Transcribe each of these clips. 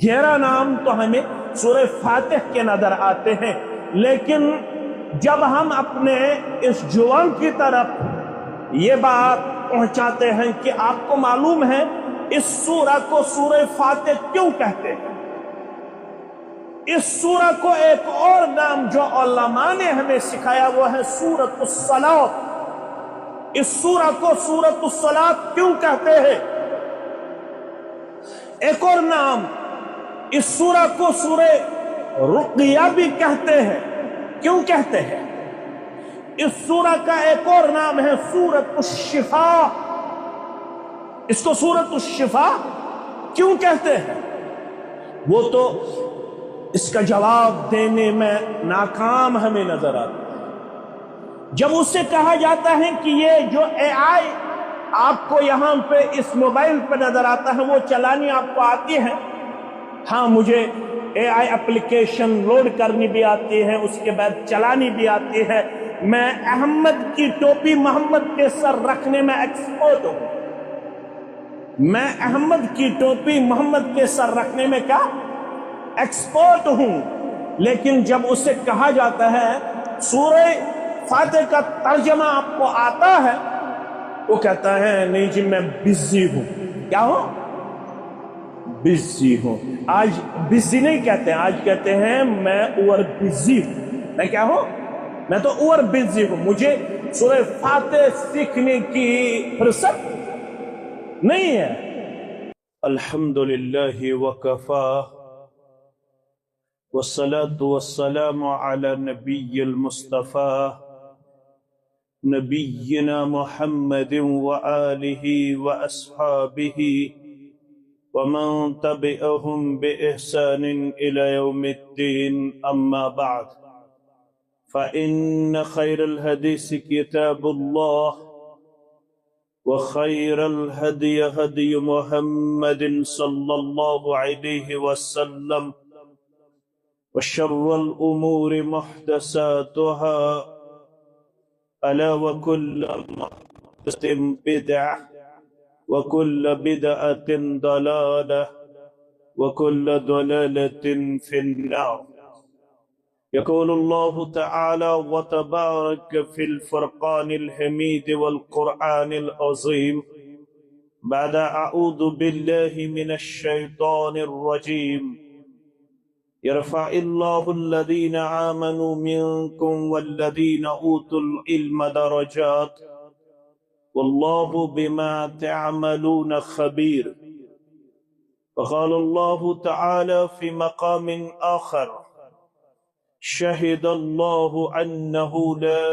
11 نام تو ہمیں سورہ فاتح کے نظر آتے ہیں، لیکن جب ہم اپنے اس جوان کی طرف یہ بات پہنچاتے ہیں کہ آپ کو معلوم ہے اس سورہ کو سورہ فاتح کیوں کہتے ہیں، اس سورہ کو ایک اور نام جو علماء نے ہمیں سکھایا وہ ہے سورۃ الصلاۃ۔ اس سورہ کو سورۃ الصلاۃ کیوں کہتے ہیں؟ ایک اور نام اس سورہ کو سورہ رقیہ بھی کہتے ہیں۔ کیوں کہتے ہیں؟ اس سورہ کا ایک اور نام ہے سورۃ الشفاء۔ اس کو سورۃ الشفاء کیوں کہتے ہیں؟ وہ تو اس کا جواب دینے میں ناکام ہمیں نظر آتا ہے۔ جب اس سے کہا جاتا ہے کہ یہ جو اے آئی آپ کو یہاں پہ اس موبائل پہ نظر آتا ہے وہ چلانی آپ کو آتی ہے، ہاں مجھے اے آئی اپلیکیشن لوڈ کرنی بھی آتی ہے، اس کے بعد چلانی بھی آتی ہے، میں احمد کی ٹوپی محمد کے سر رکھنے میں ایکسپرٹ ہوں، میں احمد کی ٹوپی محمد کے سر رکھنے میں کیا ایکسپرٹ ہوں۔ لیکن جب اسے کہا جاتا ہے سورہ فاتح کا ترجمہ آپ کو آتا ہے، وہ کہتا ہے نہیں جی میں بزی ہوں۔ کیا ہوں؟ بزی ہوں۔ آج بزی نہیں کہتے ہیں، آج کہتے ہیں میں اوور بزی ہوں۔ میں کیا ہوں؟ میں تو اوور بزی ہوں، مجھے سورہ فاتح سیکھنے کی فرصت نہیں ہے۔ الحمدللہ وکفا والصلاة والسلام على نبی المصطفى نبینا محمد وآلہ وأصحابہ ومن تبعهم بإحسان إلى يوم الدين، أما بعد فإن خير الحديث كتاب الله وخير الهدي هدي محمد صلى الله عليه وسلم وشر الأمور محدثاتها ألا وكل محدثة بدعة وكل بدعة ضلالة وكل ضلالة في النار۔ يقول الله تعالى وتبارك في الفرقان الحميد والقرآن العظيم بعد أعوذ بالله من الشيطان الرجيم يرفع الله الذين آمنوا منكم والذين أوتوا العلم درجات والله بما تعملون خبير۔ وقال الله تعالى في مقام آخر شهد الله أنه لا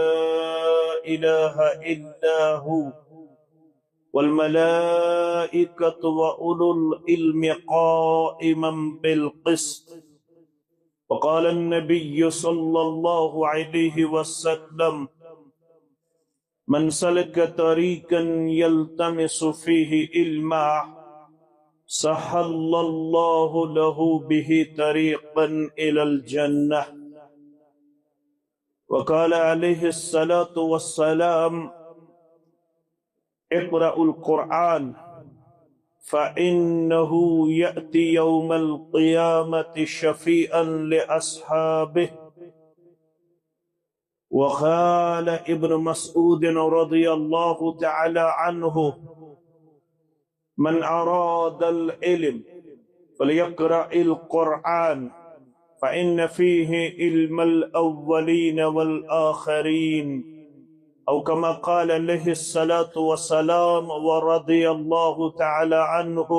إله إلا هو والملائكة وأولو العلم قائما بالقسط۔ وقال النبي صلى الله عليه وسلم من سلك طريقا يلتمس فيه علما سهل الله له به طريقا إلى الجنة۔ وقال عليه الصلاة والسلام اقرأوا القرآن فإنه يأتي يوم القيامة شفيعا لأصحابه۔ وقال ابن مسعود رضي الله تعالى عنه من أراد العلم فليقرأ القرآن فإن فيه علم الأولين والآخرين، أو كما قال عليه الصلاة والسلام ورضي الله تعالى عنه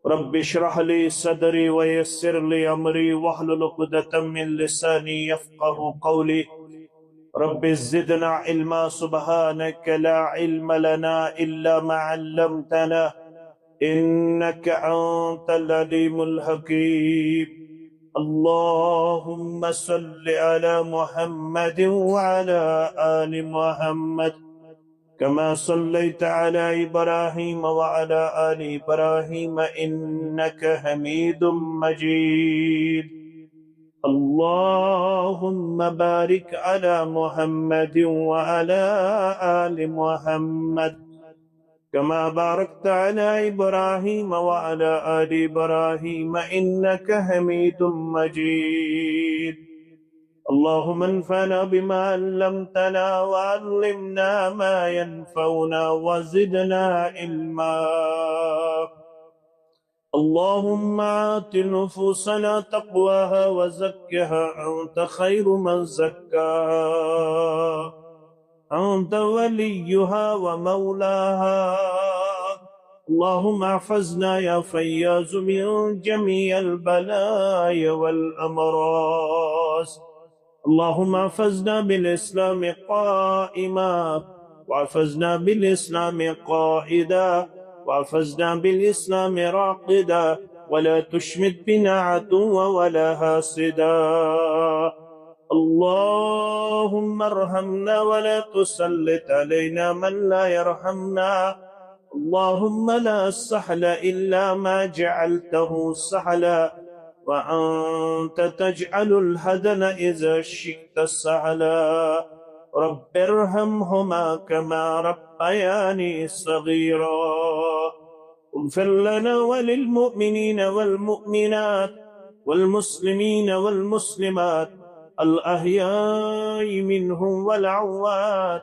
رب اشرح لي صدري ويسر لي أمري واحلل عقدة من لساني يفقه قولي رب زدنا علما سبحانك لا علم لنا إلا ما علمتنا إنك أنت العليم الحكيم۔ اللهم صل على محمد وعلى آل محمد كما صليت على إبراهيم وعلى آل إبراهيم إنك حميد مجيد۔ اللهم بارك على محمد وعلى آل محمد كما باركت على إبراهيم وعلى آل إبراهيم إنك حميد مجيد. اللهم انفعنا بما علمتنا وعلمنا ما ينفعنا وزدنا علما. اللهم آت نفوسنا تقواها وزكها أنت خير من زكاها أنت وليها ومولاها. اللهم احفظنا يا فياز من جميع البلايا والأمراض. اللهم احفظنا بالإسلام قائما واحفظنا بالإسلام قائدا واحفظنا بالإسلام راقدا ولا تشمت بنا عدوا ولا حاسدا. اللهم ارحمنا ولا تسلط علينا من لا يرحمنا. اللهم لا سهل إلا ما جعلته سهلا وأنت تجعل الحزن إذا شئت سهلا. رب ارحمهما كما ربياني صغيرا. اغفر لنا وللمؤمنين والمؤمنات والمسلمين والمسلمات الأحياء منهم والأموات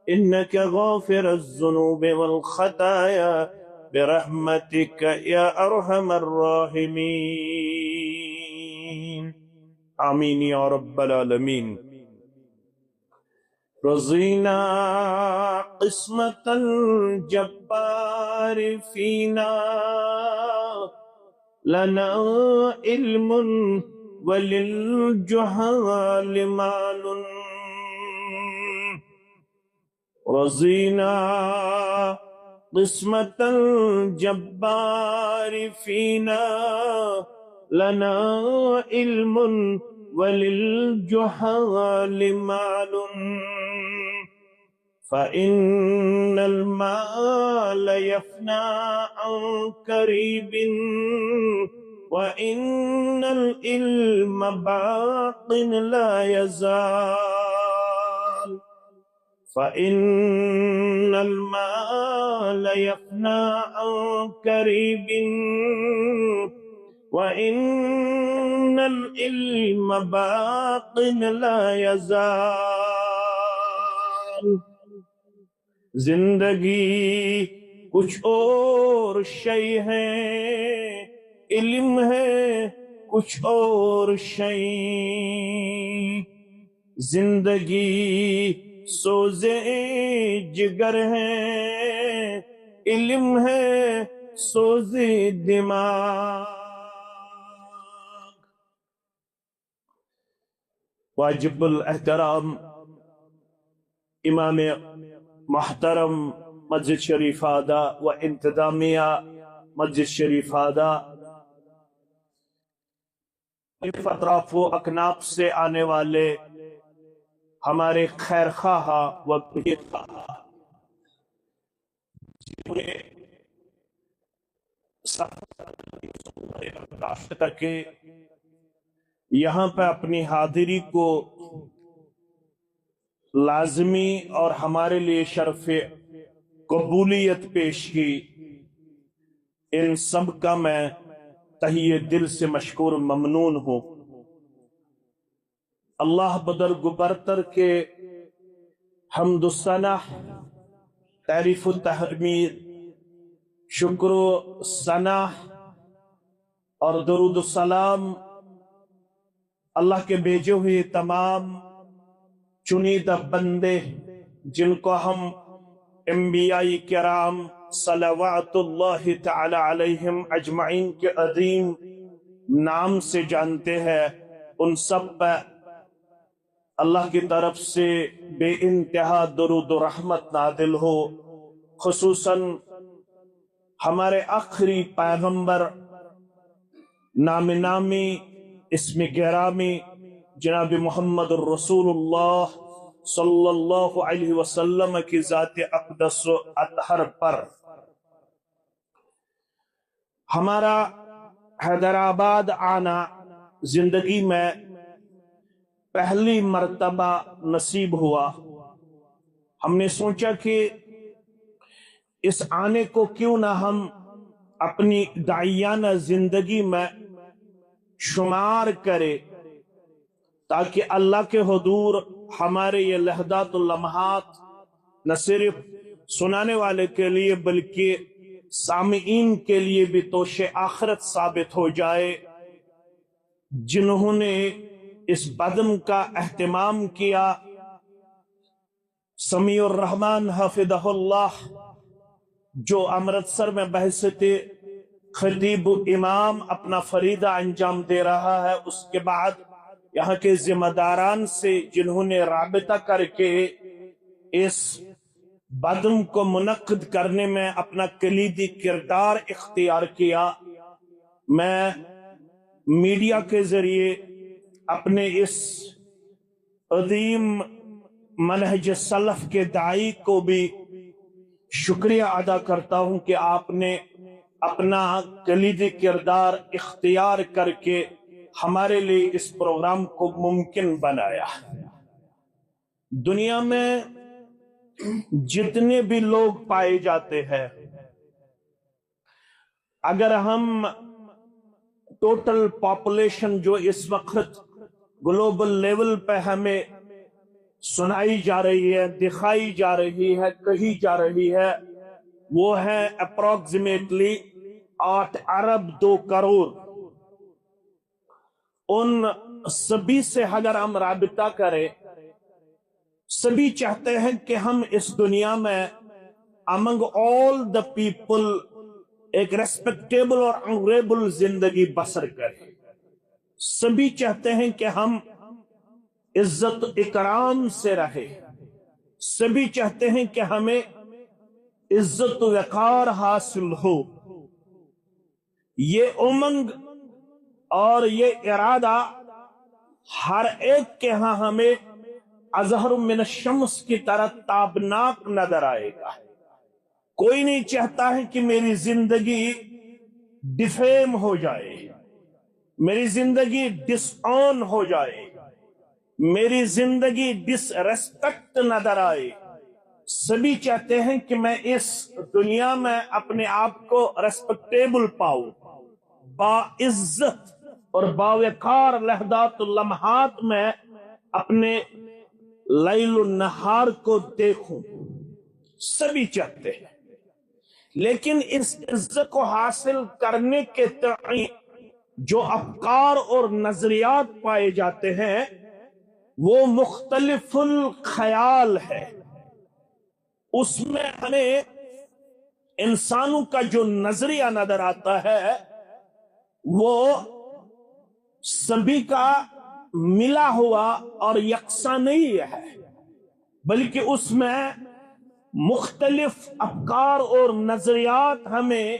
إنك غافر الذنوب والخطايا برحمتك يا أرحم الراحمين. آمين يا رب العالمين. رضينا قسمة الجبار فينا لنا علم وللجهال مال. رضينا قسمة الجبار فينا لنا علم وللجهال مال. فإن المال يفنى عن قريب وإن العلم باق لا يزال. فإن المال يفنى عن قريب وإن العلم باق لا يزال. زندگی کچھ اور شے ہے، علم ہے کچھ اور شے. زندگی سوزے جگر ہے، علم ہے سوزے دماغ. واجب الاحترام امام محترم مسجد شریف آدھا و انتظامیہ مسجد شریف آدھا، اطراف و اکناف سے آنے والے ہمارے خیر خواہ و کہ یہاں پہ اپنی حاضری کو لازمی اور ہمارے لیے شرف قبولیت پیش کی، ان سب کا میں تہیہ دل سے مشکور ممنون ہوں. اللہ بدرگ برتر کے حمد و ثنا، تعریف و تحمید، شکر و ثنا اور درود و سلام اللہ کے بھیجے ہوئے تمام چنیدہ بندے جن کو ہم انبیاء کرام صلوات اللہ تعالی علیہم اجمعین کے عظیم نام سے جانتے ہیں، ان سب پر اللہ کی طرف سے بے انتہا درود و رحمت نازل ہو. خصوصاً ہمارے آخری پیغمبر نام نامی اسم گرامی جناب محمد الرسول اللہ صلی اللہ علیہ وسلم کی ذات اقدس و اطہر پر. ہمارا حیدرآباد آنا زندگی میں پہلی مرتبہ نصیب ہوا. ہم نے سوچا کہ इस आने को क्यों ना हम अपनी दाइयाना जिंदगी में शुमार करें, ताकि अल्लाह के हुजूर हमारे ये लहदातुल लम्हात न सिर्फ सुनाने वाले के लिए बल्कि सामीईन के लिए भी तोशे आखिरत साबित हो जाए। जिन्होंने इस बदन का एहतमाम किया, समीउर रहमान हफिदहुल्लाह, जो अमृतसर में बहसते खतीब इमाम अपना फरीदा अंजाम दे रहा है, उसके बाद यहाँ के जिम्मेदारान से जिन्होंने राबिता करके इस बदन को मुनक्किद करने में अपना कलीदी किरदार इख्तियार किया, मैं मीडिया के जरिए अपने इस अदीम मनहज सलफ के दाई को भी शुक्रिया अदा करता हूं कि आपने अपना कलीदी किरदार इख्तियार करके हमारे लिए इस प्रोग्राम को मुमकिन बनाया। दुनिया में जितने भी लोग पाए जाते हैं, अगर हम टोटल पॉपुलेशन जो इस वक्त ग्लोबल लेवल पे हमें सुनाई जा रही है, दिखाई जा रही है, कही जा रही है, वो है अप्रोक्सीमेटली 8 अरब 2 करोड़। उन सभी से अगर हम राबिता करें, सभी चाहते हैं कि हम इस दुनिया में अमंग ऑल द पीपल एक रेस्पेक्टेबल और ऑनरेबल जिंदगी बसर करें। सभी चाहते हैं कि हम इज्जत इकराम से रहे। सभी चाहते हैं कि हमें इज्जत वकार हासिल हो। ये उमंग और ये इरादा हर एक के यहां हमें अजहर मिन शम्स की तरह ताबनाक नजर आएगा। कोई नहीं चाहता है कि मेरी जिंदगी डिफेम हो जाए, मेरी जिंदगी डिसऑन हो जाए, मेरी जिंदगी डिसरेस्पेक्ट नजर आए। सभी चाहते हैं कि मैं इस दुनिया में अपने आप को रेस्पेक्टेबल पाऊं, बाइज्जत और बावकार लहदातुल लम्हात में अपने लैलुन नहार को देखूं। सभी चाहते हैं, लेकिन इस इज्जत को हासिल करने के तई जो अफकार और नजरियात पाए जाते हैं वो मुख्तलिफुल ख्याल है। उसमें हमें इंसानों का जो नजरिया नजर आता है वो सभी का मिला हुआ और यकसा नहीं है, बल्कि उसमें मुख्तलिफ अफकार और नजरियात हमें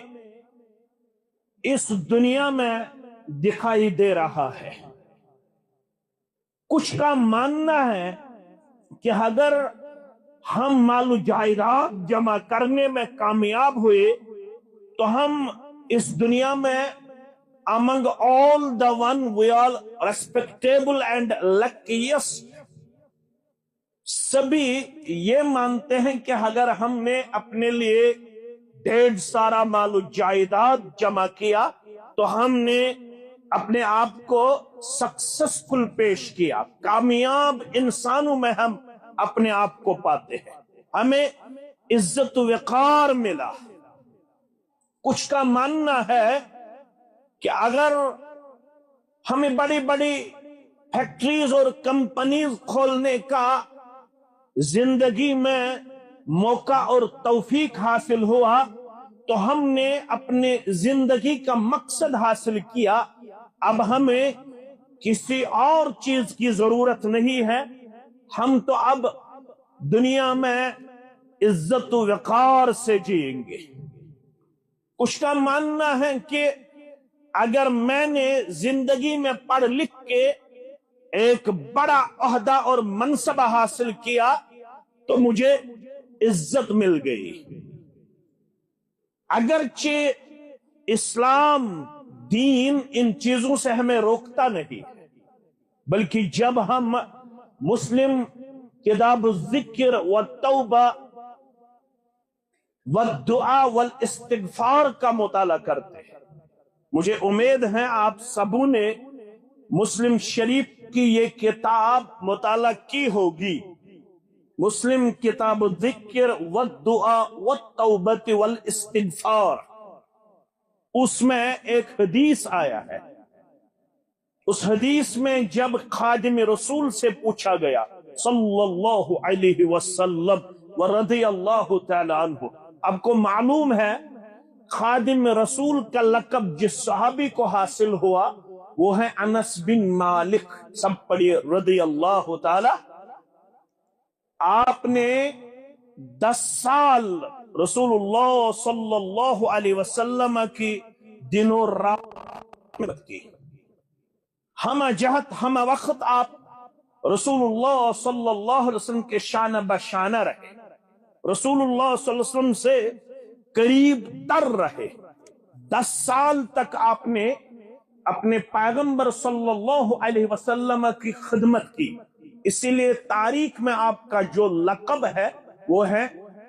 इस दुनिया में दिखाई दे रहा है। कुछ का मानना है कि अगर हम मालू जायदाद जमा करने में कामयाब हुए तो हम इस दुनिया में among all the one we are respectable and luckiest। सभी ये मानते हैं कि अगर हमने अपने लिए ढेर सारा मालू जायदाद जमा किया तो हमने अपने आप को सक्सेसफुल पेश किया, कामयाब इंसानों में हम अपने आप को पाते हैं, हमें इज्जत वकार मिला। कुछ का मानना है कि अगर हमें बड़ी बड़ी फैक्ट्रीज और कंपनीज खोलने का जिंदगी में मौका और तौफीक हासिल हुआ तो हमने अपने जिंदगी का मकसद हासिल किया। अब हमें किसी और चीज की जरूरत नहीं है, हम तो अब दुनिया में इज्जत वकार से जिएंगे। कुछ का मानना है कि अगर मैंने जिंदगी में पढ़ लिख के एक बड़ा ओहदा और मनसबा हासिल किया तो मुझे इज्जत मिल गई। अगरचे इस्लाम दीन इन चीजों से हमें रोकता नहीं, बल्कि जब हम मुस्लिम किताब जिक्र व तौबा والدعا والاستغفار کا مطالعہ کرتے ہیں۔ مجھے امید ہے آپ سبوں نے مسلم شریف کی یہ کتاب مطالعہ کی ہوگی، مسلم کتاب الذکر والدعا والتوبہ والاستغفار۔ اس میں ایک حدیث آیا ہے، اس حدیث میں جب خادم رسول سے پوچھا گیا صلی اللہ علیہ وسلم ورضی اللہ تعالی عنہ، آپ کو معلوم ہے خادم رسول کا لقب جس صحابی کو حاصل ہوا وہ ہے انس بن مالک، سب پڑھیے رضی اللہ تعالی۔ آپ نے 10 سال رسول اللہ صلی اللہ علیہ وسلم کی دنوں رات میں کی، ہم جہت ہم وقت آپ رسول اللہ صلی اللہ علیہ وسلم کے شانہ بشانہ رہے، رسول اللہ صلی اللہ علیہ وسلم سے قریب تر رہے۔ 10 سال تک آپ نے اپنے پیغمبر صلی اللہ علیہ وسلم کی خدمت کی، اسی لیے تاریخ میں آپ کا جو لقب ہے وہ ہے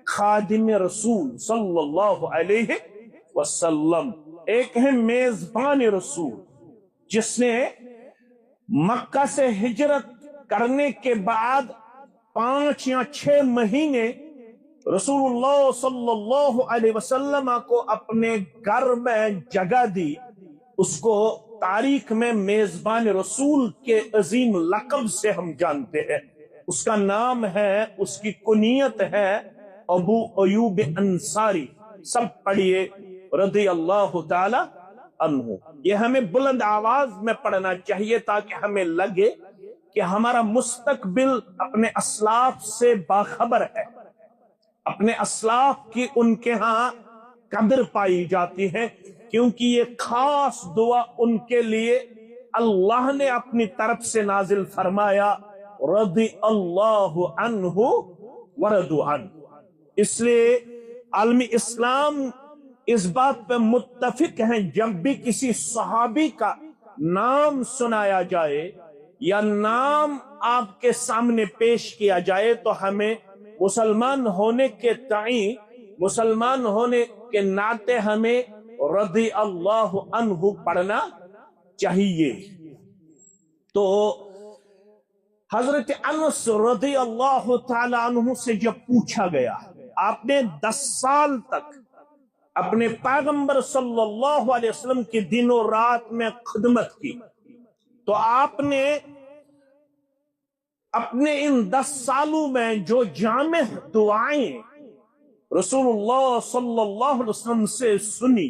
خادم رسول صلی اللہ علیہ وسلم۔ ایک ہے میزبان رسول، جس نے مکہ سے ہجرت کرنے کے بعد 5 یا 6 مہینے رسول اللہ صلی اللہ علیہ وسلم کو اپنے گھر میں جگہ دی، اس کو تاریخ میں میزبان رسول کے عظیم لقب سے ہم جانتے ہیں۔ اس کا نام ہے، اس کی کنیت ہے ابو ایوب انصاری، سب پڑھیے رضی اللہ تعالی عنہ۔ یہ ہمیں بلند آواز میں پڑھنا چاہیے تاکہ ہمیں لگے کہ ہمارا مستقبل اپنے اسلاف سے باخبر ہے، اپنے اسلاف کی ان کے ہاں قدر پائی جاتی ہے، کیونکہ یہ خاص دعا ان کے لیے اللہ نے اپنی طرف سے نازل فرمایا رضی اللہ عنہ ورضوا عنہ۔ اس لیے عالم اسلام اس بات پہ متفق ہیں، جب بھی کسی صحابی کا نام سنایا جائے یا نام آپ کے سامنے پیش کیا جائے تو ہمیں مسلمان ہونے کے تئیں، مسلمان ہونے کے ناطے ہمیں رضی اللہ عنہ پڑھنا چاہیے۔ تو حضرت انس رضی اللہ تعالی عنہ سے جب پوچھا گیا، آپ نے 10 سال تک اپنے پیغمبر صلی اللہ علیہ وسلم کی دن و رات میں خدمت کی، تو آپ نے اپنے ان 10 سالوں میں جو جامع دعائیں رسول اللہ صلی اللہ علیہ وسلم سے سنی،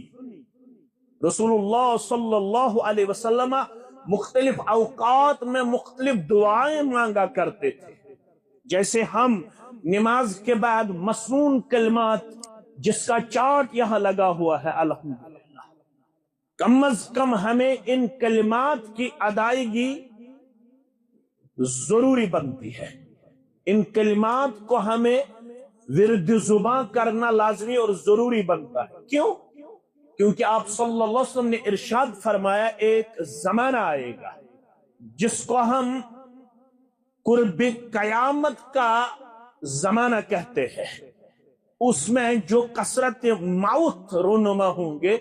رسول اللہ صلی اللہ علیہ وسلم مختلف اوقات میں مختلف دعائیں مانگا کرتے تھے، جیسے ہم نماز کے بعد مسنون کلمات جس کا چارٹ یہاں لگا ہوا ہے الحمدللہ، کم از کم ہمیں ان کلمات کی ادائیگی ضروری بنتی ہے، ان کلمات کو ہمیں ورد زباں کرنا لازمی اور ضروری بنتا ہے۔ کیوں؟ کیونکہ آپ صلی اللہ علیہ وسلم نے ارشاد فرمایا ایک زمانہ آئے گا جس کو ہم قرب قیامت کا زمانہ کہتے ہیں، اس میں جو کثرت موت رونما ہوں گے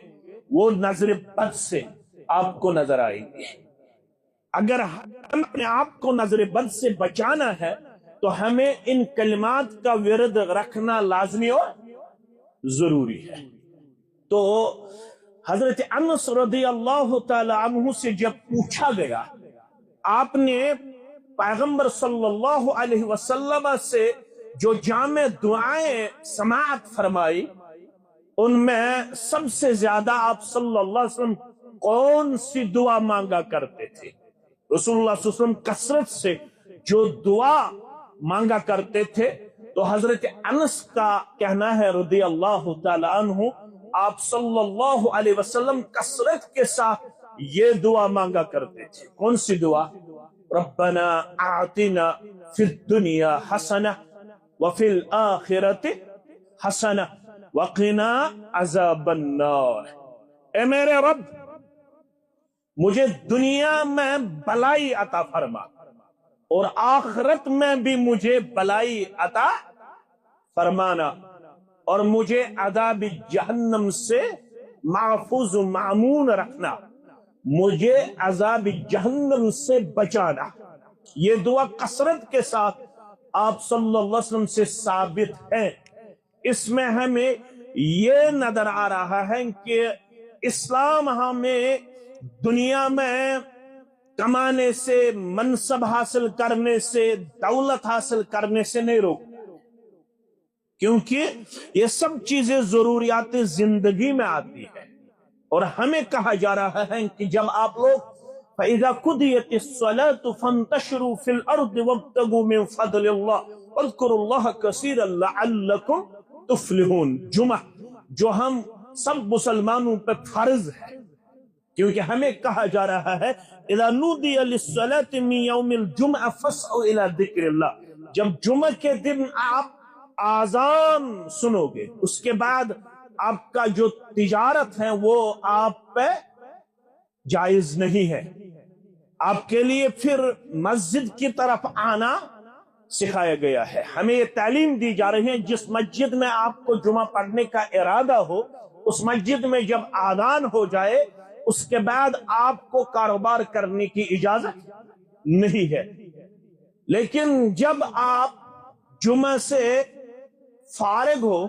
وہ نظر بد سے آپ کو نظر آئیں گے۔ اگر ہم اپنے آپ کو نظر بد سے بچانا ہے تو ہمیں ان کلمات کا ورد رکھنا لازمی اور ضروری ہے۔ تو حضرت انس رضی اللہ تعالی عنہ سے جب پوچھا گیا، آپ نے پیغمبر صلی اللہ علیہ وسلم سے جو جامع دعائیں سماعت فرمائی، ان میں سب سے زیادہ آپ صلی اللہ علیہ وسلم کون سی دعا مانگا کرتے تھے؟ رسول اللہ صلی اللہ علیہ وسلم کثرت سے جو دعا مانگا کرتے تھے، تو حضرت انس کا کہنا ہے رضی اللہ تعالی عنہ، آپ صلی اللہ علیہ وسلم کثرت کے ساتھ یہ دعا مانگا کرتے تھے۔ کون سی دعا؟ ربنا اعطنا فی الدنیا حسنہ وفی الآخرۃ حسنہ وقنا عذاب النار۔ اے میرے رب، مجھے دنیا میں بلائی عطا فرما اور آخرت میں بھی مجھے بلائی عطا فرمانا، اور مجھے عذاب جہنم سے محفوظ و معمون رکھنا، مجھے عذاب جہنم سے بچانا۔ یہ دعا کثرت کے ساتھ آپ صلی اللہ علیہ وسلم سے ثابت ہے۔ اس میں ہمیں یہ نظر آ رہا ہے کہ اسلام ہمیں دنیا میں کمانے سے، منصب حاصل کرنے سے، دولت حاصل کرنے سے نہیں روک، کیونکہ یہ سب چیزیں ضروریات زندگی میں آتی ہے، اور ہمیں کہا جا رہا ہے کہ جب آپ لوگ فَإِذَا قُضِيَتِ الصَّلَاةُ فَانْتَشِرُوا فِي الْأَرْضِ وَابْتَغُوا مِنْ فَضْلِ اللَّهِ وَاذْكُرُوا اللَّهَ كَثِيرًا لَعَلَّكُمْ تُفْلِحُونَ جمعہ جو ہم سب مسلمانوں پہ فرض ہے، کیونکہ ہمیں کہا جا رہا ہے اذا نودی للصلاة من یوم الجمعہ فاسعوا الى ذکر اللہ، جب جمعہ کے دن آپ آذان سنو گے، اس کے بعد آپ کا جو تجارت ہے وہ آپ پہ جائز نہیں ہے، آپ کے لیے پھر مسجد کی طرف آنا سکھایا گیا ہے۔ ہمیں یہ تعلیم دی جا رہی ہے جس مسجد میں آپ کو جمعہ پڑھنے کا ارادہ ہو، اس مسجد میں جب آذان ہو جائے اس کے بعد آپ کو کاروبار کرنے کی اجازت نہیں ہے، لیکن جب آپ جمعہ سے فارغ ہو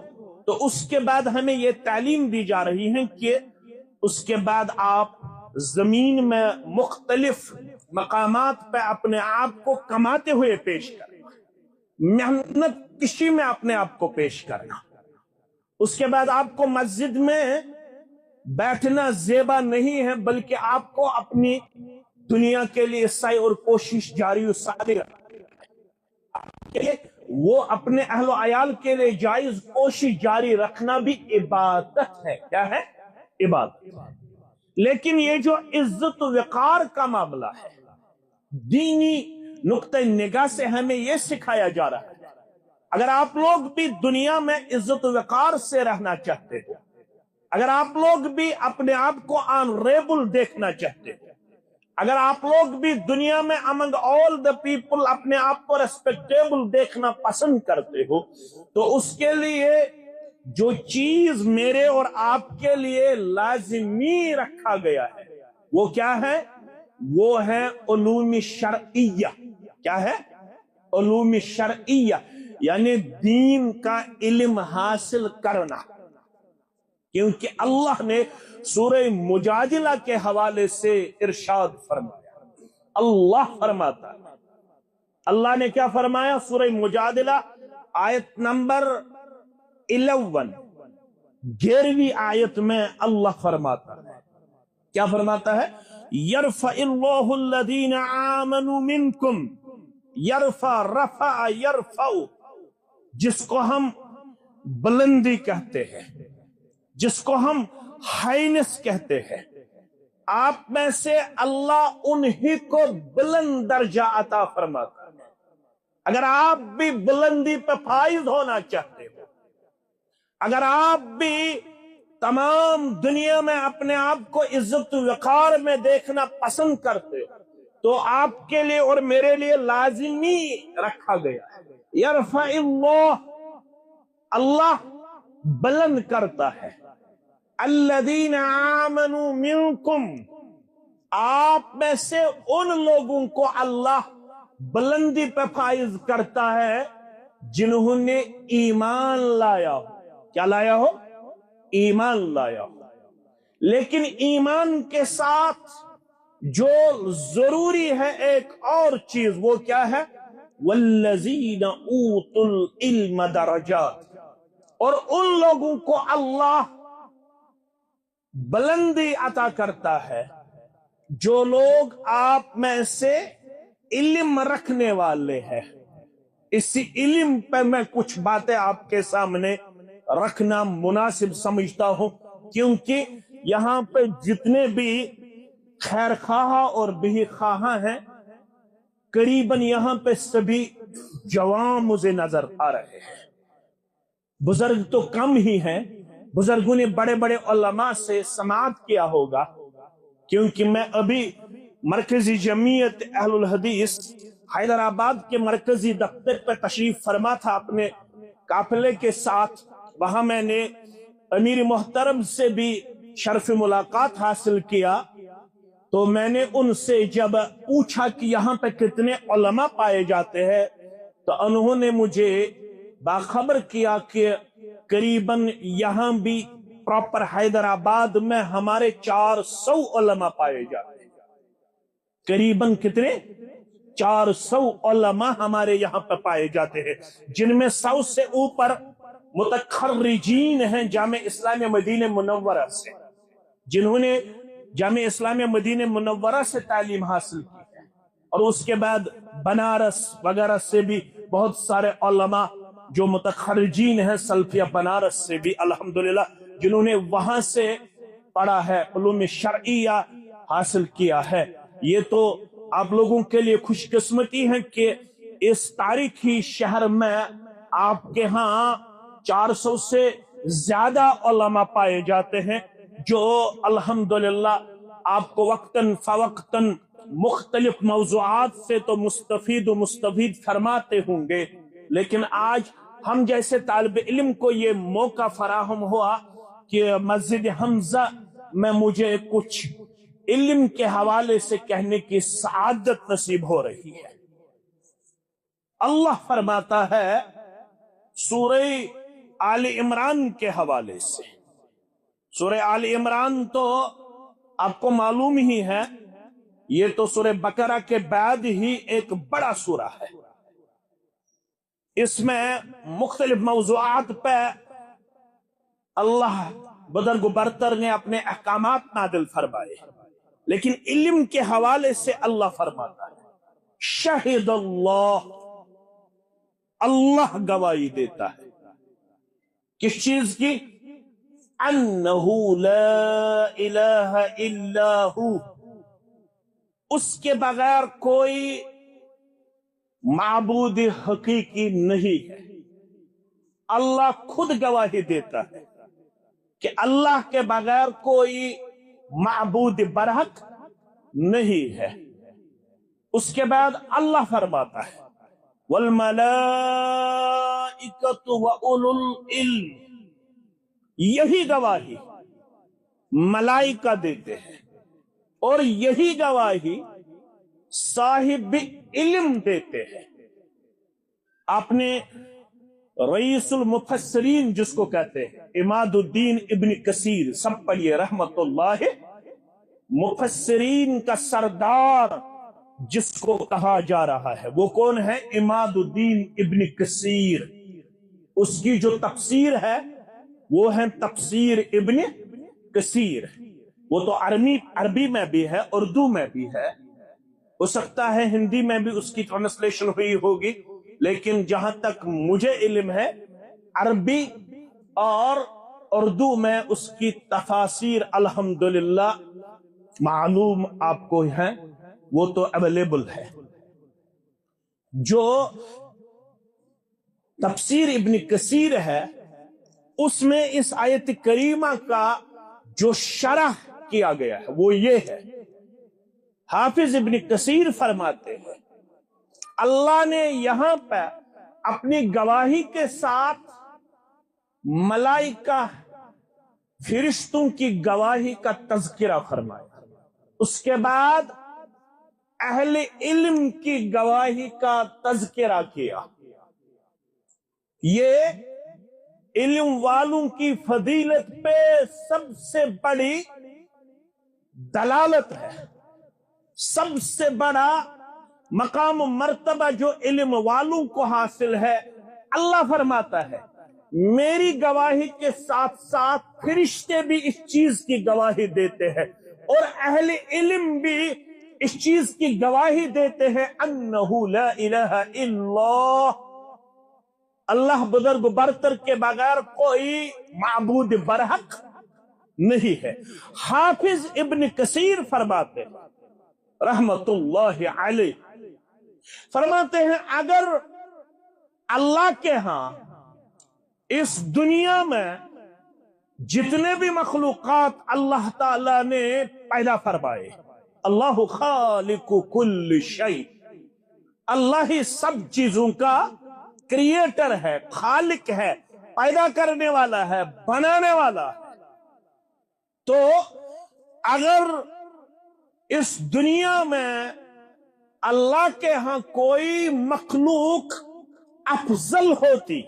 تو اس کے بعد ہمیں یہ تعلیم دی جا رہی ہے کہ اس کے بعد آپ زمین میں مختلف مقامات پہ اپنے آپ کو کماتے ہوئے پیش کرنا، محنت کشی میں اپنے آپ کو پیش کرنا۔ اس کے بعد آپ کو مسجد میں بیٹھنا زیبا نہیں ہے، بلکہ آپ کو اپنی دنیا کے لیے سعی اور کوشش جاری و ساری رکھنا، وہ اپنے اہل و عیال کے لیے جائز کوشش جاری رکھنا بھی عبادت ہے۔ کیا ہے؟ عبادت۔ لیکن یہ جو عزت و وقار کا معاملہ ہے، دینی نقطہ نگاہ سے ہمیں یہ سکھایا جا رہا ہے اگر آپ لوگ بھی دنیا میں عزت و وقار سے رہنا چاہتے ہو، اگر آپ لوگ بھی اپنے آپ کو آنریبل دیکھنا چاہتے ہو، اگر آپ لوگ بھی دنیا میں among all the people اپنے آپ کو ریسپیکٹیبل دیکھنا پسند کرتے ہو، تو اس کے لیے جو چیز میرے اور آپ کے لیے لازمی رکھا گیا ہے وہ کیا ہے؟ وہ ہے علوم شرعیہ۔ کیا ہے؟ علوم شرعیہ، یعنی دین کا علم حاصل کرنا، کیونکہ اللہ نے سورہ مجادلہ کے حوالے سے ارشاد فرمایا، اللہ فرماتا ہے، اللہ نے کیا فرمایا؟ سورہ مجادلہ آیت نمبر 11، 11ویں آیت میں اللہ فرماتا ہے، کیا فرماتا ہے؟ یرفع اللہ الذین آمنوا منکم، یرفع، رفع، یرفع، جس کو ہم بلندی کہتے ہیں، جس کو ہم ہائنس کہتے ہیں، آپ میں سے اللہ انہی کو بلند درجہ عطا فرماتا ہے۔ اگر آپ بھی بلندی پہ فائز ہونا چاہتے ہو، اگر آپ بھی تمام دنیا میں اپنے آپ کو عزت و وقار میں دیکھنا پسند کرتے ہو، تو آپ کے لیے اور میرے لیے لازمی رکھا گیا ہے، یرفع اللہ، اللہ بلند کرتا ہے، الذین آمنوا منکم، آپ میں سے ان لوگوں کو اللہ بلندی پہ فائز کرتا ہے جنہوں نے ایمان لایا ہو۔ کیا لایا ہو؟ ایمان لایا ہو۔ لیکن ایمان کے ساتھ جو ضروری ہے ایک اور چیز، وہ کیا ہے؟ والذین اوتوا العلم درجات، اور ان لوگوں کو اللہ بلندی عطا کرتا ہے جو لوگ آپ میں سے علم رکھنے والے ہیں۔ اسی علم پہ میں کچھ باتیں آپ کے سامنے رکھنا مناسب سمجھتا ہوں، کیونکہ یہاں پہ جتنے بھی خیر خواہ اور بے خواہ ہیں، قریباً یہاں پہ سبھی جوان مجھے نظر آ رہے ہیں، بزرگ تو کم ہی ہیں۔ بزرگوں نے بڑے بڑے علماء سے سماعت کیا ہوگا، کیونکہ میں ابھی مرکزی جمعیت اہل الحدیث حیدرآباد کے مرکزی دفتر پہ تشریف فرما تھا اپنے قافلے کے ساتھ، वहां मैंने अमीर मोहतरम से भी शर्फ मुलाकात हासिल किया। तो मैंने उनसे जब पूछा कि यहाँ पे कितने उलमा पाए जाते हैं, तो उन्होंने मुझे बाखबर किया कि करीबन यहाँ भी प्रॉपर हैदराबाद में हमारे 400 उलमा पाए जाते हैं। करीबन कितने? 400 उलमा हमारे यहाँ पे पाए जाते हैं, जिनमें 100 से ऊपर मुतखर्रिजीन हैं जामे इस्लामिया मदीने मुनव्वरा से, जिन्होंने जामे इस्लामिया मदीने मुनव्वरा से तालीम हासिल की है। और उसके बाद बनारस वगैरह से भी बहुत सारे उलमा जो मुतखर्रिजीन हैं, सल्फिया बनारस से भी अल्हम्दुलिल्लाह, जिन्होंने वहां से पढ़ा है, उलूम शरइया हासिल किया है। ये तो आप लोगों के लिए खुशकिस्मती है कि इस तारीखी शहर में आपके यहाँ 400 से ज्यादा उलमा पाए जाते हैं, जो अल्हम्दुलिल्लाह आपको वक्तन फवक्तन मुख्तलिफ मौज़ूआत से तो मुस्तफीद फरमाते होंगे। लेकिन आज हम जैसे तालिब इल्म को ये मौका फराहम हुआ कि मस्जिद हमजा में मुझे कुछ इल्म के हवाले से कहने की सआदत नसीब हो रही है। अल्लाह फरमाता है सूरह आल इमरान के हवाले से। सूरह आल इमरान तो आपको मालूम ही है, ये तो सूरह बकरा के बाद ही एक बड़ा सूरा है। इसमें मुख्तलिफ मौज़ूआत पे अल्लाह बुज़ुर्ग बरतर ने अपने अहकामात नादिल फरमाए, लेकिन इल्म के हवाले से अल्लाह फरमाता है शाहिद अल्लाह, अल्लाह गवाही देता है किस चीज की? अन्नहु ला इलाहा इल्ला हु, उसके बगैर कोई माबूद हकीकी नहीं है। अल्लाह खुद गवाही देता है कि अल्लाह के बगैर कोई माबूद बरहक नहीं है। उसके बाद अल्लाह फरमाता है वल मलाइकतु व उलुल इल्म, यही गवाही मलाइका देते हैं और यही गवाही साहिब इल्म देते हैं। आपने रईसुल मुफस्सिरीन जिसको कहते हैं इमादुद्दीन इब्न कसीर, सब पढ़िए रहमतुल्लाह, मुफस्सिरीन का सरदार जिसको कहा जा रहा है वो कौन है? इमादुद्दीन इब्न कसीर। उसकी जो तफसीर है वो है तफसीर इब्न कसीर। वो तो अरबी में भी है, उर्दू में भी है, हो सकता है हिंदी में भी उसकी ट्रांसलेशन हुई होगी, लेकिन जहां तक मुझे इल्म है अरबी और उर्दू में उसकी तफासीर अल्हम्दुलिल्लाह मालूम आपको है, वो तो अवेलेबल है। जो तफसीर इब्न कसीर है उसमें इस आयत करीमा का जो शरह किया गया है वो ये है। हाफिज इब्न कसीर फरमाते हैं अल्लाह ने यहां पर अपनी गवाही के साथ मलाइका फिरिश्तों की गवाही का तज़किरा फरमाया, उसके बाद अहले इल्म की गवाही का तज़किरा किया। ये इल्म वालों की फजीलत पे सबसे बड़ी दलालत है, सबसे बड़ा मकाम मर्तबा जो इल्म वालों को हासिल है। अल्लाह फरमाता है मेरी गवाही के साथ साथ फरिश्ते भी इस चीज की गवाही देते हैं और अहले इल्म भी इस चीज की गवाही देते हैं अन्नहु ला इलाहा इल्लल्लाह, अल्लाह बुजुर्ग बरतर के बगैर कोई माबूद बरहक नहीं है। हाफिज इब्न कसीर फरमाते हैं रहमतुल्लाह अलैह, फरमाते हैं अगर अल्लाह के यहां इस दुनिया में जितने भी मखलूकात अल्लाह ताला ने पैदा फरमाए, अल्लाह खालिकु कुल्ल शै, अल्लाह ही सब चीजों का क्रिएटर है, खालिक है, पैदा करने वाला है, बनाने वाला है। तो अगर इस दुनिया में अल्लाह के यहां कोई मखलूक अफजल होती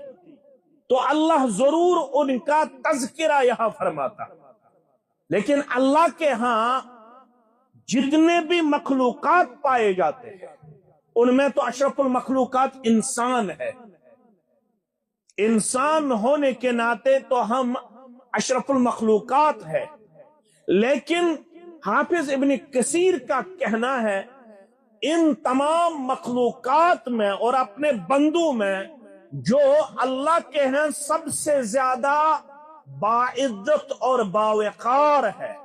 तो अल्लाह जरूर उनका तज़किरा यहां फरमाता। लेकिन अल्लाह के यहां जितने भी मखलूकात पाए जाते हैं उनमें तो अशरफुल मखलूकात इंसान है। इंसान होने के नाते तो हम अशरफुल मखलूकात है। लेकिन हाफिज इब्न कसीर का कहना है इन तमाम मखलूकात में और अपने बंदों में जो अल्लाह के हैं सबसे ज्यादा बाइज्जत और बावकार है,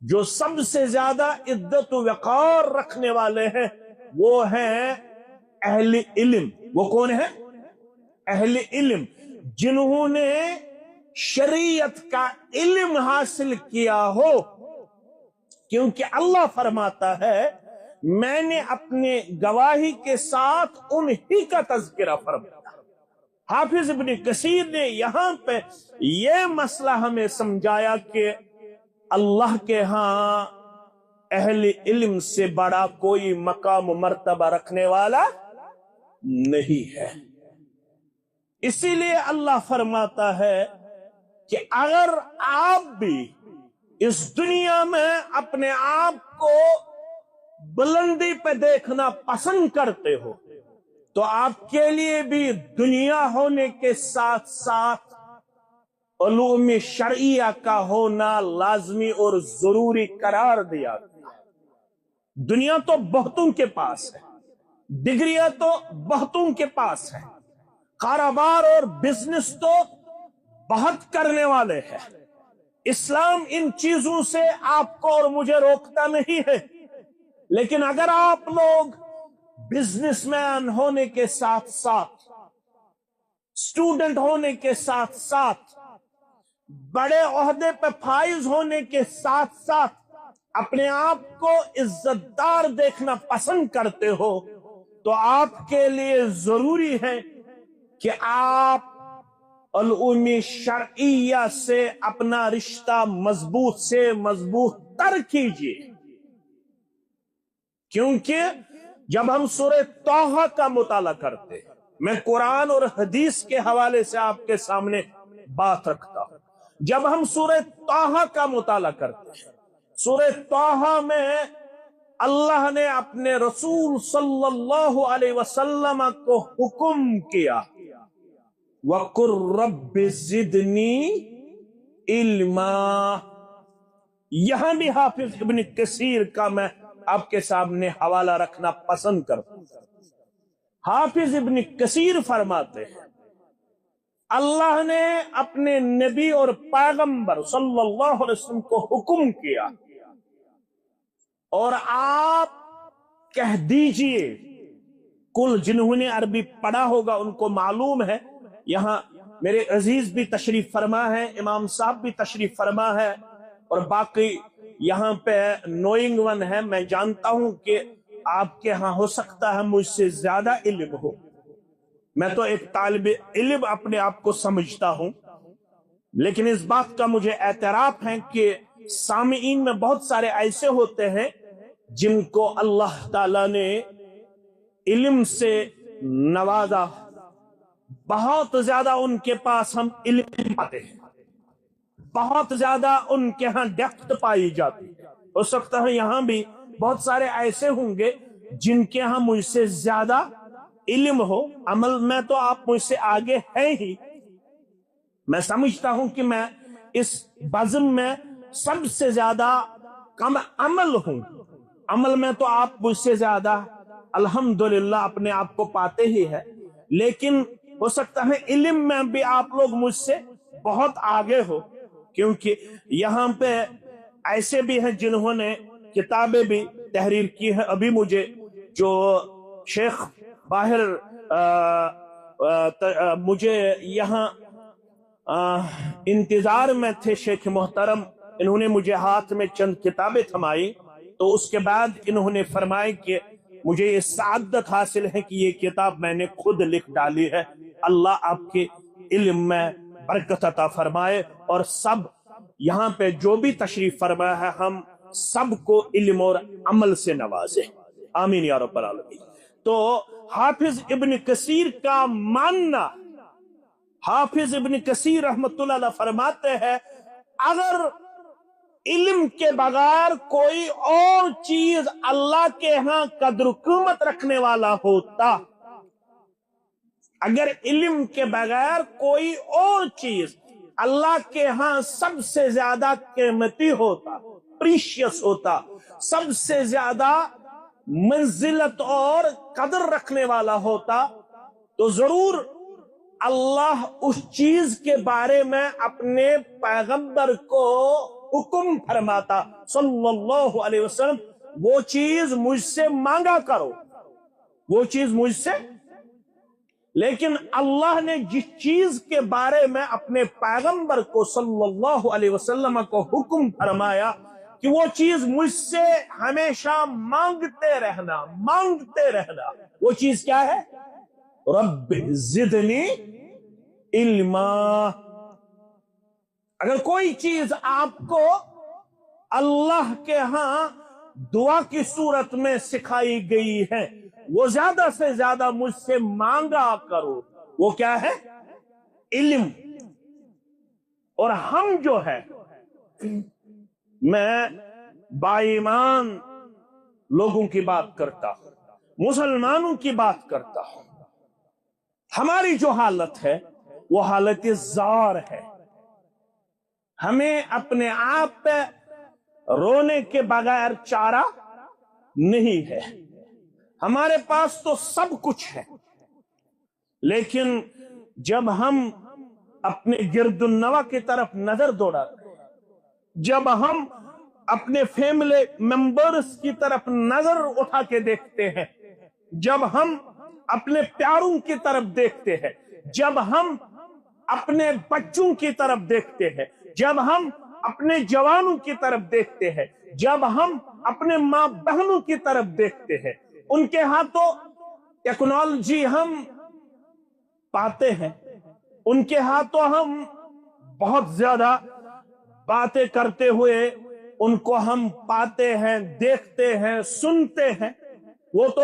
जो सबसे ज्यादा इज्जत वकार रखने वाले हैं वो हैं अहले इल्म। वो कौन है? अहले इल्म, जिन्होंने शरीयत का इल्म हासिल किया हो। क्योंकि अल्लाह फरमाता है मैंने अपने गवाही के साथ उन्हीं का तज़किरा फरमाया। हाफिज इब्न कसीर ने यहां पे यह मसला हमें समझाया कि अल्लाह के यहां अहले इल्म से बड़ा कोई मकाम मर्तबा रखने वाला नहीं है। इसीलिए अल्लाह फरमाता है कि अगर आप भी इस दुनिया में अपने आप को बुलंदी पे देखना पसंद करते हो तो आपके लिए भी दुनिया होने के साथ साथ उलूम शरइया का होना लाजमी और जरूरी करार दिया गया। दुनिया तो बहुतों के पास है, डिग्रियां तो बहुतों के पास है, कारोबार और बिजनेस तो बहुत करने वाले हैं। इस्लाम इन चीजों से आपको और मुझे रोकता नहीं है। लेकिन अगर आप लोग बिजनेसमैन होने के साथ साथ, स्टूडेंट होने के साथ साथ, बड़े ओहदे पे फाइज होने के साथ साथ अपने आप को इज्जतदार देखना पसंद करते हो तो आपके लिए जरूरी है कि आप उलूम शरइया से अपना रिश्ता मजबूत से मजबूत तर कीजिए। क्योंकि जब हम सूरह तौहा का मुताला करते हैं, मैं कुरान और हदीस के हवाले से आपके सामने बात रखता हूं, जब हम सूरह तौहा का मुताला करते हैं, सूरह तौहा में अल्लाह ने अपने रसूल सल्लल्लाहु अलैहि वसल्लम को हुक्म किया वकुर रब्बि ज़िदनी इल्मा। यहां भी हाफिज इब्न कसीर का मैं आपके सामने हवाला रखना पसंद करता हूं। हाफिज इब्न कसीर फरमाते हैं अल्लाह ने अपने नबी और पैगंबर सल्लल्लाहु अलैहि वसल्लम को हुक्म किया और आप कह दीजिए, कुल जिन्होंने अरबी पढ़ा होगा उनको मालूम है। यहां मेरे अजीज भी तशरीफ फरमा है, इमाम साहब भी तशरीफ फरमा है और बाकी यहां पे नोइंग वन है। मैं जानता हूं कि आपके यहां हो सकता है मुझसे ज्यादा इल्म हो, मैं तो एक तालिबे इल्म अपने आप को समझता हूं, लेकिन इस बात का मुझे एतराफ है कि सामीईन में बहुत सारे ऐसे होते हैं जिनको अल्लाह ताला ने इल्म से नवाजा, बहुत ज्यादा उनके पास हम इल्म पाते हैं, बहुत ज्यादा उनके यहां डेप्थ पाई जाती है। हो सकता है यहां भी बहुत सारे ऐसे होंगे जिनके यहां मुझसे ज्यादा इल्म हो, अमल में तो आप मुझसे आगे हैं ही। मैं समझता हूं कि मैं इस बज़म में सबसे ज्यादा कम अमल हूं, अमल में तो आप मुझसे ज्यादा अल्हम्दुलिल्लाह अपने आप को पाते ही है, लेकिन हो सकता है इल्म में भी आप लोग मुझसे बहुत आगे हो, क्योंकि यहाँ पे ऐसे भी हैं जिन्होंने किताबें भी तहरीर की है। अभी मुझे जो शेख बाहर मुझे यहाँ इंतजार में थे शेख मोहतरम, इन्होंने मुझे हाथ में चंद किताबें थमाई, तो उसके बाद इन्होंने फरमाया कि मुझे ये सादत हासिल है कि ये किताब मैंने खुद लिख डाली है। अल्लाह आपके علم میں برکت عطا فرمائے اور سب یہاں پہ جو بھی تشریف فرمایا ہے ہم سب کو علم اور عمل سے نوازے، آمین یا رب العالمین۔ تو حافظ ابن کثیر کا ماننا، حافظ ابن کثیر رحمت اللہ علیہ فرماتے ہیں اگر علم کے بغیر کوئی اور چیز اللہ کے ہاں قدر و قیمت رکھنے والا ہوتا، اگر علم کے بغیر کوئی اور چیز اللہ کے ہاں سب سے زیادہ قیمتی ہوتا، پریشیس ہوتا، سب سے زیادہ منزلت اور قدر رکھنے والا ہوتا، تو ضرور اللہ اس چیز کے بارے میں اپنے پیغمبر کو حکم فرماتا صلی اللہ علیہ وسلم، وہ چیز مجھ سے مانگا کرو، وہ چیز مجھ سے۔ لیکن اللہ نے جس چیز کے بارے میں اپنے پیغمبر کو صلی اللہ علیہ وسلم کو حکم فرمایا کہ وہ چیز مجھ سے ہمیشہ مانگتے رہنا، مانگتے رہنا، وہ چیز کیا ہے؟ رب زدنی علما۔ اگر کوئی چیز آپ کو اللہ کے ہاں دعا کی صورت میں سکھائی گئی ہے، وہ زیادہ سے زیادہ مجھ سے مانگا کرو، وہ کیا ہے؟ علم۔ اور ہم جو ہے، میں با ایمان لوگوں کی بات کرتا ہوں، مسلمانوں کی بات کرتا ہوں، ہماری جو حالت ہے وہ حالت زار ہے۔ ہمیں اپنے آپ پہ رونے کے بغیر چارہ نہیں ہے۔ ہمارے پاس تو سب کچھ ہے، لیکن جب ہم اپنے گرد النواح کی طرف نظر دوڑاتے ہیں، جب ہم اپنے فیملی ممبرز کی طرف نظر اٹھا کے دیکھتے ہیں، جب ہم اپنے پیاروں کی طرف دیکھتے ہیں، جب ہم اپنے بچوں کی طرف دیکھتے ہیں، جب ہم اپنے جوانوں کی طرف دیکھتے ہیں، جب ہم اپنے ماں بہنوں کی طرف دیکھتے ہیں، ان کے ہاتھوں ٹیکنالوجی ہم پاتے ہیں، ان کے ہاتھوں ہم بہت زیادہ باتیں کرتے ہوئے ان کو ہم پاتے ہیں، دیکھتے ہیں، سنتے ہیں۔ وہ تو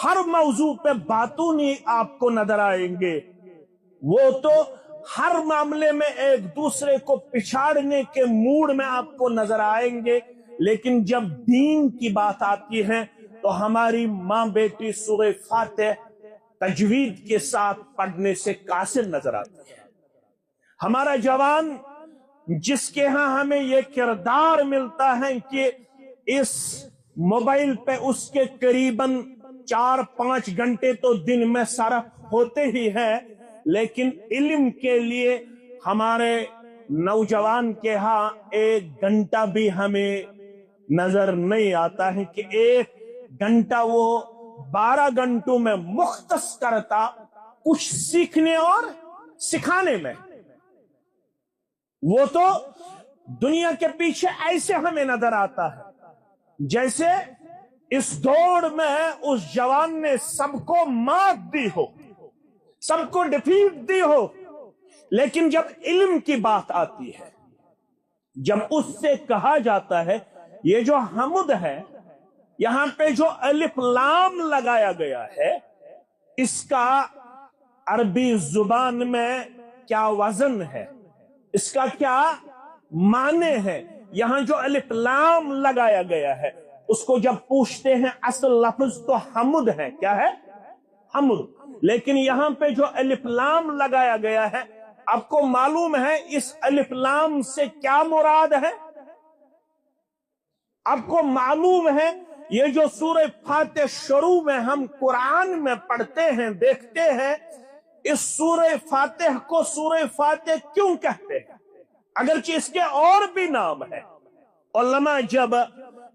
ہر موضوع پہ باتوں نہیں آپ کو نظر آئیں گے، وہ تو ہر معاملے میں ایک دوسرے کو پچھاڑنے کے موڈ میں آپ کو نظر آئیں گے، لیکن جب دین کی بات آتی ہے تو ہماری ماں بیٹی سورہ فاتح تجوید کے ساتھ پڑھنے سے قاصر نظر آتی ہے۔ ہمارا جوان جس کے ہاں ہمیں یہ کردار ملتا ہے کہ اس موبائل پہ اس کے قریباً 4-5 گھنٹے تو دن میں صرف ہوتے ہی ہیں، لیکن علم کے لیے ہمارے نوجوان کے ہاں 1 گھنٹہ بھی ہمیں نظر نہیں آتا ہے کہ 1 گھنٹہ وہ 12 گھنٹوں میں مختص کرتا کچھ سیکھنے اور سکھانے میں۔ وہ تو دنیا کے پیچھے ایسے ہمیں نظر آتا ہے جیسے اس دوڑ میں اس جوان نے سب کو مات دی ہو، سب کو ڈیفیٹ دی ہو، لیکن جب علم کی بات آتی ہے، جب اس سے کہا جاتا ہے یہ جو حمد ہے، یہاں پہ جو الف لام لگایا گیا ہے، اس کا عربی زبان میں کیا وزن ہے، اس کا کیا معنی ہے؟ یہاں جو الف لام لگایا گیا ہے اس کو جب پوچھتے ہیں اصل لفظ تو حمد ہے، کیا ہے؟ حمد۔ لیکن یہاں پہ جو الف لام لگایا گیا ہے، آپ کو معلوم ہے اس الف لام سے کیا مراد ہے؟ آپ کو معلوم ہے یہ جو سورہ فاتح شروع میں ہم قرآن میں پڑھتے ہیں، دیکھتے ہیں، اس سورہ فاتح کو سورہ فاتح کیوں کہتے ہیں؟ اگرچہ اس کے اور بھی نام ہیں، علماء جب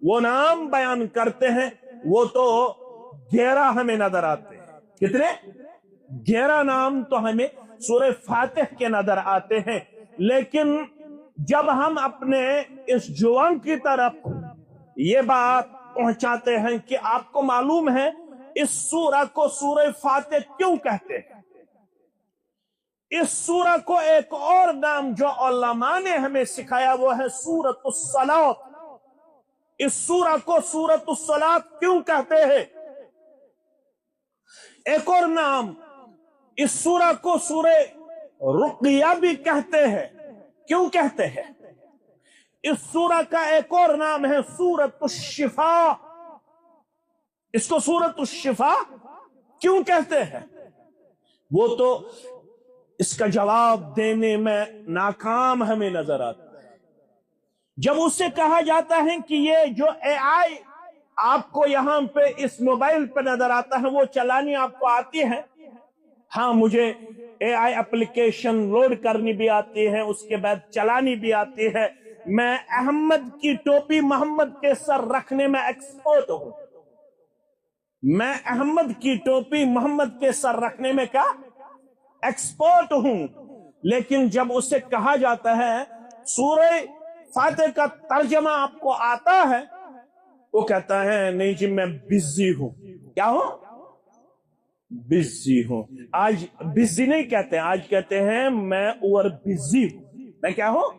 وہ نام بیان کرتے ہیں وہ تو 11 ہمیں نظر آتے ہیں۔ کتنے؟ 11 نام تو ہمیں سورہ فاتح کے نظر آتے ہیں، لیکن جب ہم اپنے اس جوان کی طرف یہ بات پہنچاتے ہیں کہ آپ کو معلوم ہے اس سورہ کو سورہ فاتح کیوں کہتے ہیں، इस सूरह को एक और नाम जो उलमा ने हमें सिखाया वो है सूरतुस सलात। इस सूरह को सूरतुस सलात क्यों कहते हैं? एक और नाम इस सूरह को सूरह रुक़या भी कहते हैं। क्यों कहते हैं? इस सूरह का एक और नाम है सूरतुश शिफा। इसको सूरतुश शिफा क्यों कहते हैं? वो तो इसका जवाब देने में नाकाम हमें नजर आता है। जब उससे कहा जाता है कि ये जो AI आपको यहां पे इस मोबाइल पे नजर आता है वो चलानी आपको आती है? हाँ, मुझे AI एप्लीकेशन लोड करनी भी आती है, उसके बाद चलानी भी आती है। मैं अहमद की टोपी मोहम्मद के सर रखने में एक्सपर्ट हूं। मैं अहमद की टोपी मोहम्मद के सर रखने में क्या एक्सपर्ट हूं। लेकिन जब उसे कहा जाता है सूरह फातिहा का तर्जमा आपको आता है, वो कहता है नहीं जी मैं बिजी हूं। क्या हूं? बिजी हूं। आज बिजी नहीं कहते, आज कहते हैं मैं ओवर बिजी हूं। मैं क्या हूं?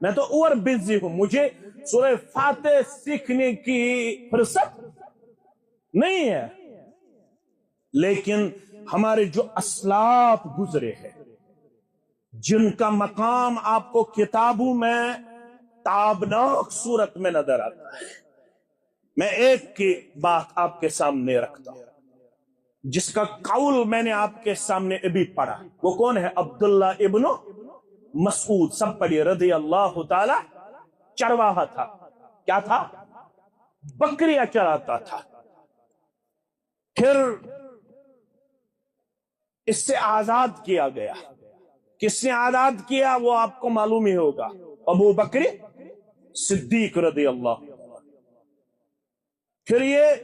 मैं तो ओवर बिजी हूं। मुझे सूरह फातिहा सीखने की फुर्सत नहीं है। लेकिन हमारे जो असलाफ गुजरे हैं, जिनका मकाम आपको किताबों में ताबनाक सूरत में नजर आता है, मैं एक की बात आपके सामने रखता हूं जिसका कौल मैंने आपके सामने अभी पढ़ा। वो कौन है? अब्दुल्ला इब्न मसूद। सब पढ़िए। रज़ी अल्लाह ताला चरवाहा था। क्या था? बकरियां चराता था। फिर इससे आजाद किया गया। किसने आजाद किया वो आपको मालूम ही होगा। अबू बकर सिद्दीक रज़ी अल्लाह। फिर ये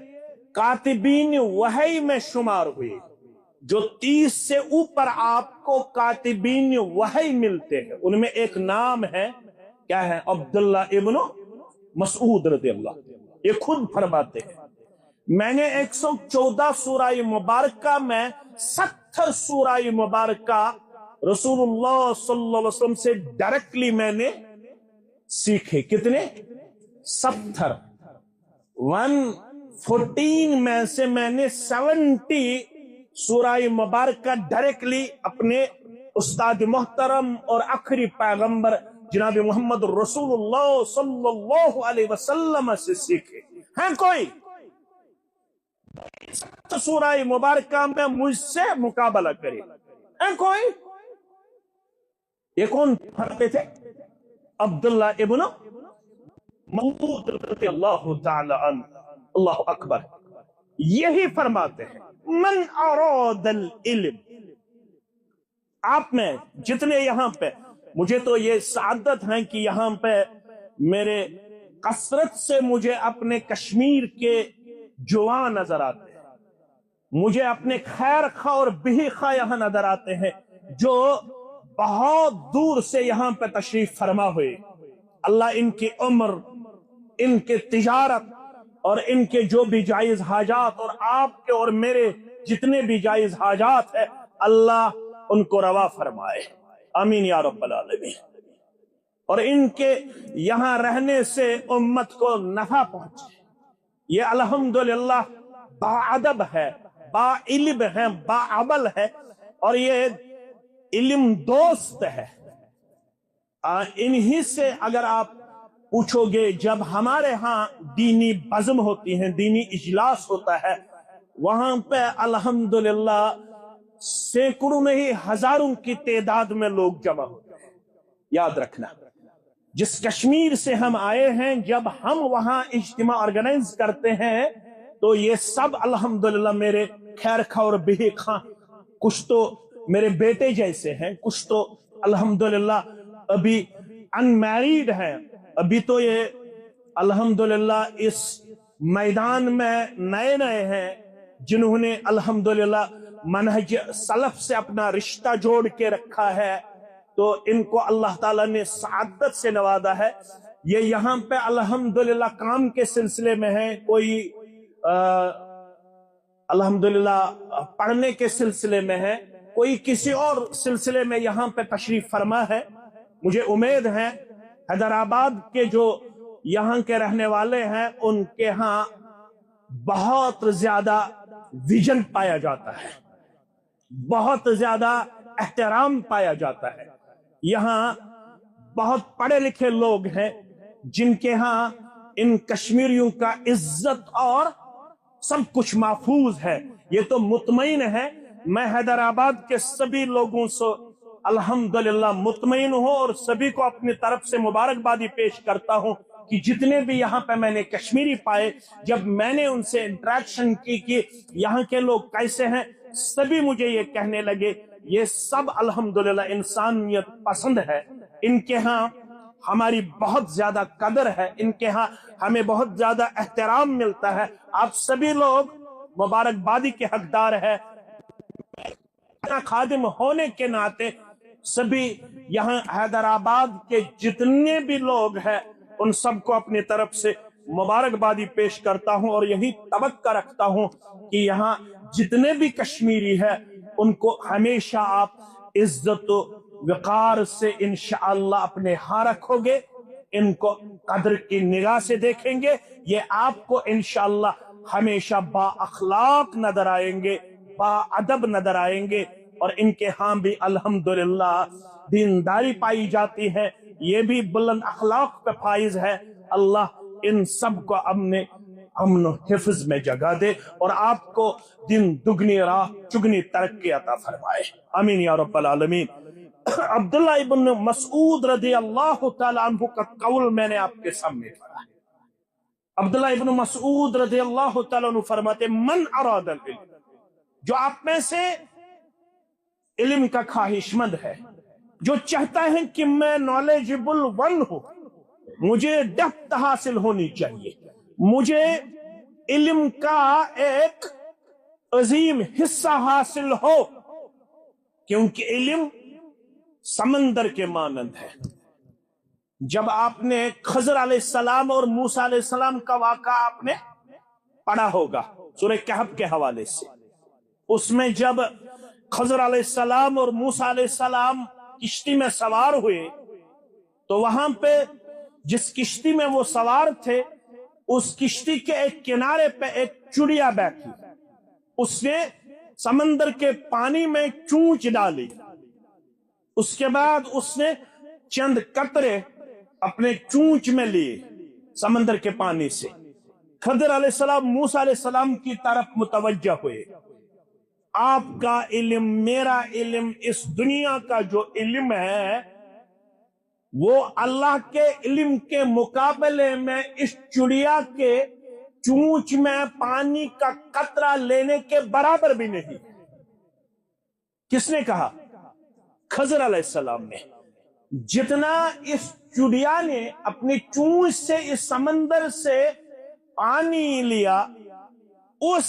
कातिबीन वही में शुमार हुए। जो 30 से ऊपर आपको कातिबीन वही मिलते हैं, उनमें एक नाम है, क्या है? अब्दुल्ला इब्न मसूद रज़ी अल्लाह। ये खुद फरमाते हैं मैंने 114 सूरह मुबारका में 70 सूरह मुबारका रसूलुल्लाह सल्लल्लाहु अलैहि वसल्लम से डायरेक्टली मैंने सीखे। कितने? 70। 114 में से मैंने 70 सूरह मुबारका डायरेक्टली अपने उस्ताद मोहतरम और आखिरी पैगंबर जनाब मोहम्मद रसूलुल्लाह सल्लल्लाहु अलैहि वसल्लम से सीखे हैं। कोई सूरह मुबारका में मुझसे मुकाबला करे हैं कोई? ये कौन पढ़ते थे? अब्दुल्ला इब्न मसूद रज़ियल्लाहु ताला अन्हु। अल्लाहु अकबर। यही फरमाते हैं मन अरादल इल्म। आप में जितने यहां पे, मुझे तो ये सादत है कि यहां पे मेरे कसरत से मुझे अपने कश्मीर के जुआ नजर आते हैं, मुझे अपने खैर खा और बिही खा यहां नजर आते हैं जो बहुत दूर से यहां पे तशरीफ फरमा हुए। अल्लाह इनकी उम्र, इनके तिजारत और इनके जो भी जायज हाजात और आपके और मेरे जितने भी जायज हाजात है, अल्लाह उनको रवा फरमाए। आमीन या रब्बल आलमीन। और इनके यहां रहने से उम्मत को नफा पहुंचे। ये अल्हम्दुलिल्लाह बाअदब है, बाइल्म है, बाअमल है और ये इल्म दोस्त है। इन्हीं से अगर आप पूछोगे, जब हमारे यहाँ दीनी बज़्म होती है, दीनी इजलास होता है, वहां पे अल्हम्दुलिल्लाह सैकड़ों नहीं हजारों की तादाद में लोग जमा होते हैं। याद रखना, जिस कश्मीर से हम आए हैं, जब हम वहां इज्तिमा ऑर्गेनाइज करते हैं तो ये सब अल्हम्दुलिल्लाह मेरे खैर खा और बिही खा, कुछ तो मेरे बेटे जैसे हैं, कुछ तो अल्हम्दुलिल्लाह अभी अनमैरिड हैं। अभी तो ये अल्हम्दुलिल्लाह इस मैदान में नए नए हैं, जिन्होंने अल्हम्दुलिल्लाह मनहज सलफ से अपना रिश्ता जोड़ के रखा है। तो इनको अल्लाह ताला ने सआदत से नवाजा है। ये यहाँ पे अल्हम्दुलिल्लाह काम के सिलसिले में है, कोई अल्हम्दुलिल्लाह पढ़ने के सिलसिले में है, کوئی کسی اور سلسلے میں یہاں پہ تشریف فرما ہے. مجھے امید ہے حیدرآباد کے جو یہاں کے رہنے والے ہیں ان کے ہاں بہت زیادہ ویژن پایا جاتا ہے, بہت زیادہ احترام پایا جاتا ہے. یہاں بہت پڑھے لکھے لوگ ہیں جن کے ہاں ان کشمیریوں کا عزت اور سب کچھ محفوظ ہے. یہ تو مطمئن ہے. میں حیدرآباد کے سبھی لوگوں سے الحمدللہ مطمئن ہوں اور سبھی کو اپنی طرف سے مبارکبادی پیش کرتا ہوں کہ جتنے بھی یہاں پہ میں نے کشمیری پائے, جب میں نے ان سے انٹریکشن کی کہ یہاں کے لوگ کیسے ہیں, سبھی مجھے یہ کہنے لگے یہ سب الحمدللہ انسانیت پسند ہے. ان کے ہاں ہماری بہت زیادہ قدر ہے, ان کے ہاں ہمیں بہت زیادہ احترام ملتا ہے. آپ سبھی لوگ مبارکبادی کے حقدار ہے. خادم ہونے کے ناطے سبھی یہاں حیدرآباد کے جتنے بھی لوگ ہیں ان سب کو اپنی طرف سے مبارکبادی پیش کرتا ہوں اور یہی توقع رکھتا ہوں کہ یہاں جتنے بھی کشمیری ہے ان کو ہمیشہ آپ عزت و وقار سے انشاءاللہ اپنے ہاں رکھو گے, ان کو قدر کی نگاہ سے دیکھیں گے. یہ آپ کو انشاءاللہ ہمیشہ با اخلاق نظر آئیں گے, با ادب نظر آئیں گے. اور ان کے ہاں بھی الحمدللہ دینداری پائی جاتی ہے, یہ بھی بلند اخلاق پہ فائز ہے. اللہ ان سب کو امن و حفظ میں جگہ دے اور آپ کو دن دگنی راہ چگنی ترقی عطا فرمائے. آمین یا رب العالمین. عبداللہ ابن مسعود رضی اللہ تعالی عنہ کا قول میں نے آپ کے سامنے پڑھا ہے. عبداللہ ابن مسعود رضی اللہ تعالی عنہ فرماتے من اراد العلم, جو آپ میں سے علم کا خواہش مند ہے, جو چاہتا ہے کہ میں نالجبل ون ہوں, مجھے ڈیپتھ حاصل ہونی چاہیے, مجھے علم کا ایک عظیم حصہ حاصل ہو, کیونکہ علم سمندر کے مانند ہے. جب آپ نے خضر علیہ السلام اور موسیٰ علیہ السلام کا واقعہ آپ نے پڑھا ہوگا سورہ کہف کے حوالے سے, اس میں جب خضر علیہ السلام اور موسیٰ علیہ السلام کشتی میں سوار ہوئے تو وہاں پہ جس کشتی میں وہ سوار تھے اس کشتی کے ایک کنارے پہ ایک چڑیا بیٹھی, اس نے سمندر کے پانی میں چونچ ڈالی, اس کے بعد اس نے چند قطرے اپنے چونچ میں لیے سمندر کے پانی سے. خضر علیہ السلام موسیٰ علیہ السلام کی طرف متوجہ ہوئے. آپ کا علم, میرا علم, اس دنیا کا جو علم ہے وہ اللہ کے علم کے مقابلے میں اس چڑیا کے چونچ میں پانی کا قطرہ لینے کے برابر بھی نہیں. کس نے کہا؟ خضر علیہ السلام نے. جتنا اس چڑیا نے اپنی چونچ سے اس سمندر سے پانی لیا, اس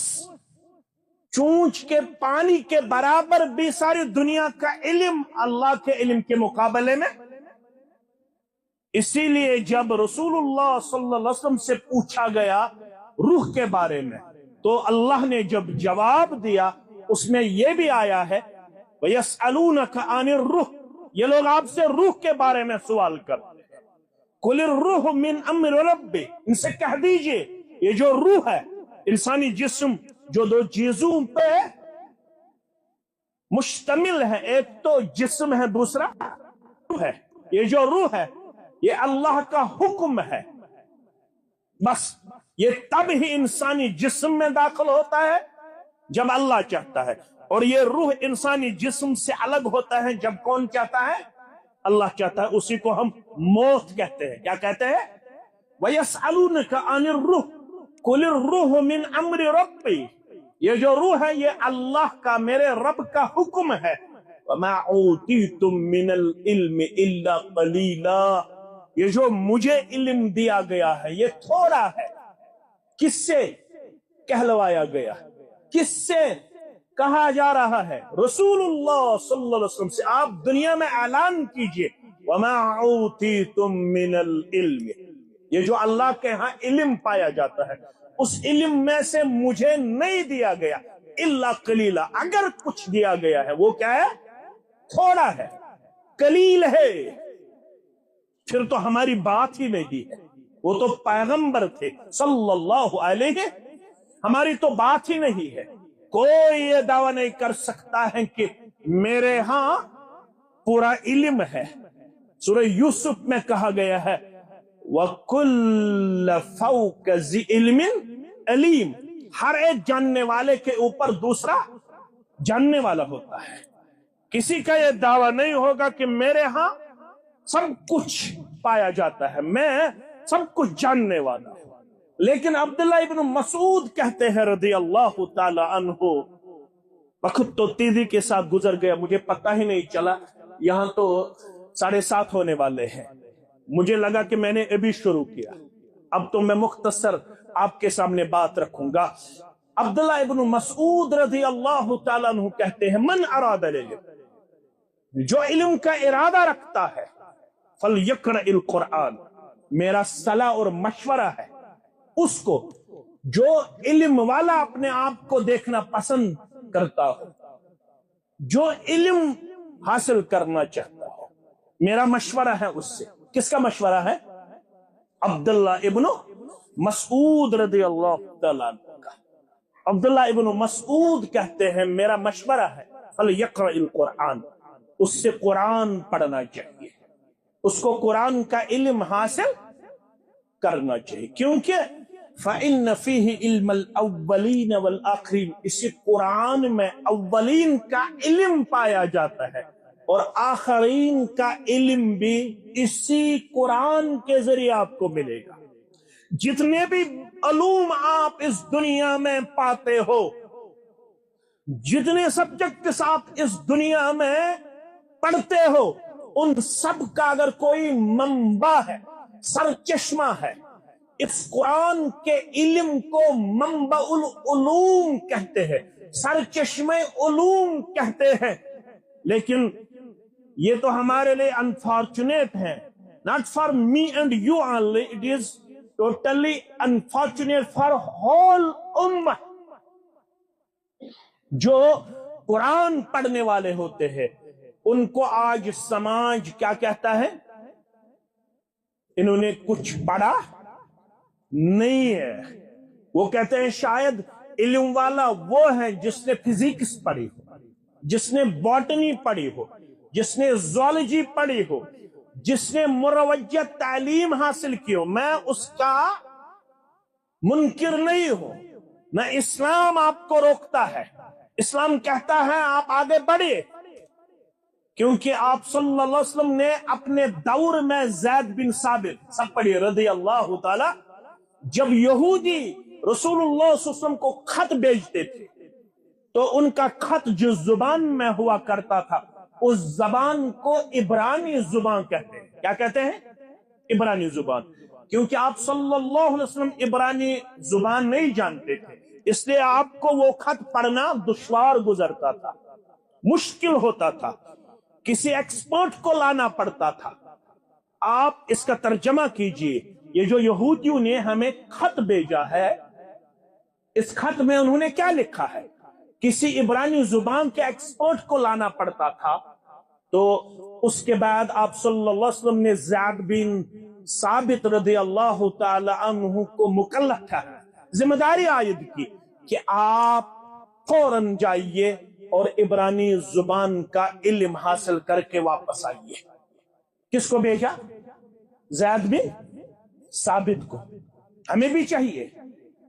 چونچ کے پانی کے برابر بھی ساری دنیا کا علم اللہ کے علم کے مقابلے میں. اسی لیے جب رسول اللہ صلی اللہ علیہ وسلم سے پوچھا گیا روح کے بارے میں تو اللہ نے جب جواب دیا اس میں یہ بھی آیا ہے وَيَسْأَلُونَكَ عَنِ الرُّوحِ, یہ لوگ آپ سے روح کے بارے میں سوال کرتے ہیں. قُلِ الرُّوحُ مِنْ أَمْرِ رَبِّ, ان سے کہہ دیجئے یہ جو روح ہے, انسانی جسم جو دو چیزوں پہ مشتمل ہے, ایک تو جسم ہے دوسرا روح ہے. یہ جو روح ہے یہ اللہ کا حکم ہے, بس یہ تب ہی انسانی جسم میں داخل ہوتا ہے جب اللہ چاہتا ہے, اور یہ روح انسانی جسم سے الگ ہوتا ہے جب کون چاہتا ہے؟ اللہ چاہتا ہے. اسی کو ہم موت کہتے ہیں. کیا کہتے ہیں؟ وَيَسْأَلُونَكَ عَنِ الرُّوحِ قُلِ الرُّوحُ مِنْ أَمْرِ رَبِّي, یہ جو روح ہے یہ اللہ کا, میرے رب کا حکم ہے. وَمَا أُوتِيتُم مِّنَ الْعِلْمِ إِلَّا قَلِيلًا, یہ جو مجھے علم دیا گیا ہے یہ تھوڑا ہے. کس سے کہلوایا گیا؟ کس سے کہا جا رہا ہے؟ رسول اللہ صلی اللہ علیہ وسلم سے. آپ دنیا میں اعلان کیجئے وَمَا أُوتِيتُم مِّنَ الْعِلْمِ, یہ جو اللہ کے ہاں علم پایا جاتا ہے اس علم میں سے مجھے نہیں دیا گیا. इल्ला कलीला, अगर कुछ दिया गया है वो क्या है? थोड़ा है, कलील है, फिर तो हमारी बात ही नहीं है। वो तो पैगंबर थे सल्लल्लाहु अलैहि, हमारी तो बात ही नहीं है। कोई ये दावा नहीं कर सकता है कि मेरे यहां पूरा इल्म है। सूरह यूसुफ में कहा गया है वकुल्ल फौक ज़ी इल्मिन अलीम, हर एक जानने वाले के ऊपर दूसरा जानने वाला होता है। किसी का यह दावा नहीं होगा कि मेरे यहां सब कुछ पाया जाता है, मैं सब कुछ जानने वाला हूं। लेकिन अब्दुल्लाह इब्न मसूद कहते हैं रज़ी अल्लाह ताला अन्हु, वक्त तो तेजी के साथ गुजर गया, मुझे पता ही नहीं चला, यहां तो 7:30 होने वाले हैं। मुझे लगा कि मैंने अभी शुरू किया, अब तो मैं मुख्तसर आपके सामने बात रखूंगा। अब्दुल्लाह इब्न मसूद रज़ी अल्लाह ताला अन्हु कहते हैं मन अरादा इल्म, जो इल्म का इरादा रखता है फल यक़रअल कुरान, मेरा सलाह और मशवरा है उसको, जो इल्म वाला अपने आप को देखना पसंद करता हो, जो इल्म हासिल करना चाहता हो, मेरा मशवरा है उससे। किसका मशवरा है? अब्दुल्लाह इब्न मसूद रज़ियल्लाहु तआला अन्हु का। अब्दुल्लाह इब्न मसूद कहते हैं मेरा मशवरा है फल यक़रअल कुरान, उससे कुरान पढ़ना चाहिए, उसको कुरान का इल्म हासिल करना चाहिए, क्योंकि फ़इन्न फ़ीही इल्मल अव्वलीन वल आखिरीन, इसी कुरान में अव्वलीन का इल्म पाया जाता है और आखिरीन का इल्म भी इसी कुरान के जरिए आपको मिलेगा। जितने भी उलूम आप इस दुनिया में पाते हो, जितने सब्जेक्ट्स आप इस दुनिया में पढ़ते हो, उन सब का अगर कोई मंबा है, सरचश्मा है, इस कुरान के इल्म को मंबाउल उलूम कहते हैं, सरचश्मे उलूम कहते हैं। लेकिन ये तो हमारे लिए अनफॉर्चुनेट है, not for me and you only, it is totally unfortunate for whole उम्मा। जो कुरान पढ़ने वाले होते हैं उनको आज समाज क्या कहता है? इन्होंने कुछ पढ़ा नहीं है। वो कहते हैं शायद इल्म वाला वो है जिसने फिजिक्स पढ़ी हो, जिसने बॉटनी पढ़ी हो, जिसने ज़ूलॉजी पढ़ी हो, जिसने मुरवज्जा तालीम हासिल की हो। मैं उसका मुनकिर नहीं हूं, न इस्लाम आपको रोकता है। इस्लाम कहता है आप आगे बढ़िए, क्योंकि आप सल्लल्लाहु अलैहि वसल्लम ने अपने दौर में ज़ैद बिन साबित, सब पढ़िए रज़ी अल्लाह ताला, जब यहूदी रसूलुल्लाह सल्लल्लाहु अलैहि वसल्लम को खत भेजते थे तो उनका खत जिस जुबान में हुआ करता था उस जबान को इब्रानी जुबान कहते हैं। क्या कहते हैं? इब्रानी जुबान। क्योंकि आप सल्लल्लाहु अलैहि वसल्लम इब्रानी जुबान नहीं जानते थे, इसलिए आपको वो खत पढ़ना दुश्वार गुजरता था, मुश्किल होता था, किसी एक्सपर्ट को लाना पड़ता था। आप इसका तर्जमा कीजिए, ये जो यहूदियों ने हमें खत भेजा है, इस खत में उन्होंने क्या लिखा है? किसी इब्रानी जुबान के एक्सपर्ट को लाना पड़ता था। तो उसके बाद आप सल्लल्लाहु अलैहि वसल्लम ने ज़ैद बिन साबित रज़ियल्लाहु ताला अन्हु को मुकल्लफ ठहराया, जिम्मेदारी आयद की कि आप फौरन जाइए और इब्रानी जुबान का इल्म हासिल करके वापस आइए। किसको भेजा? ज़ैद बिन साबित को। हमें भी चाहिए,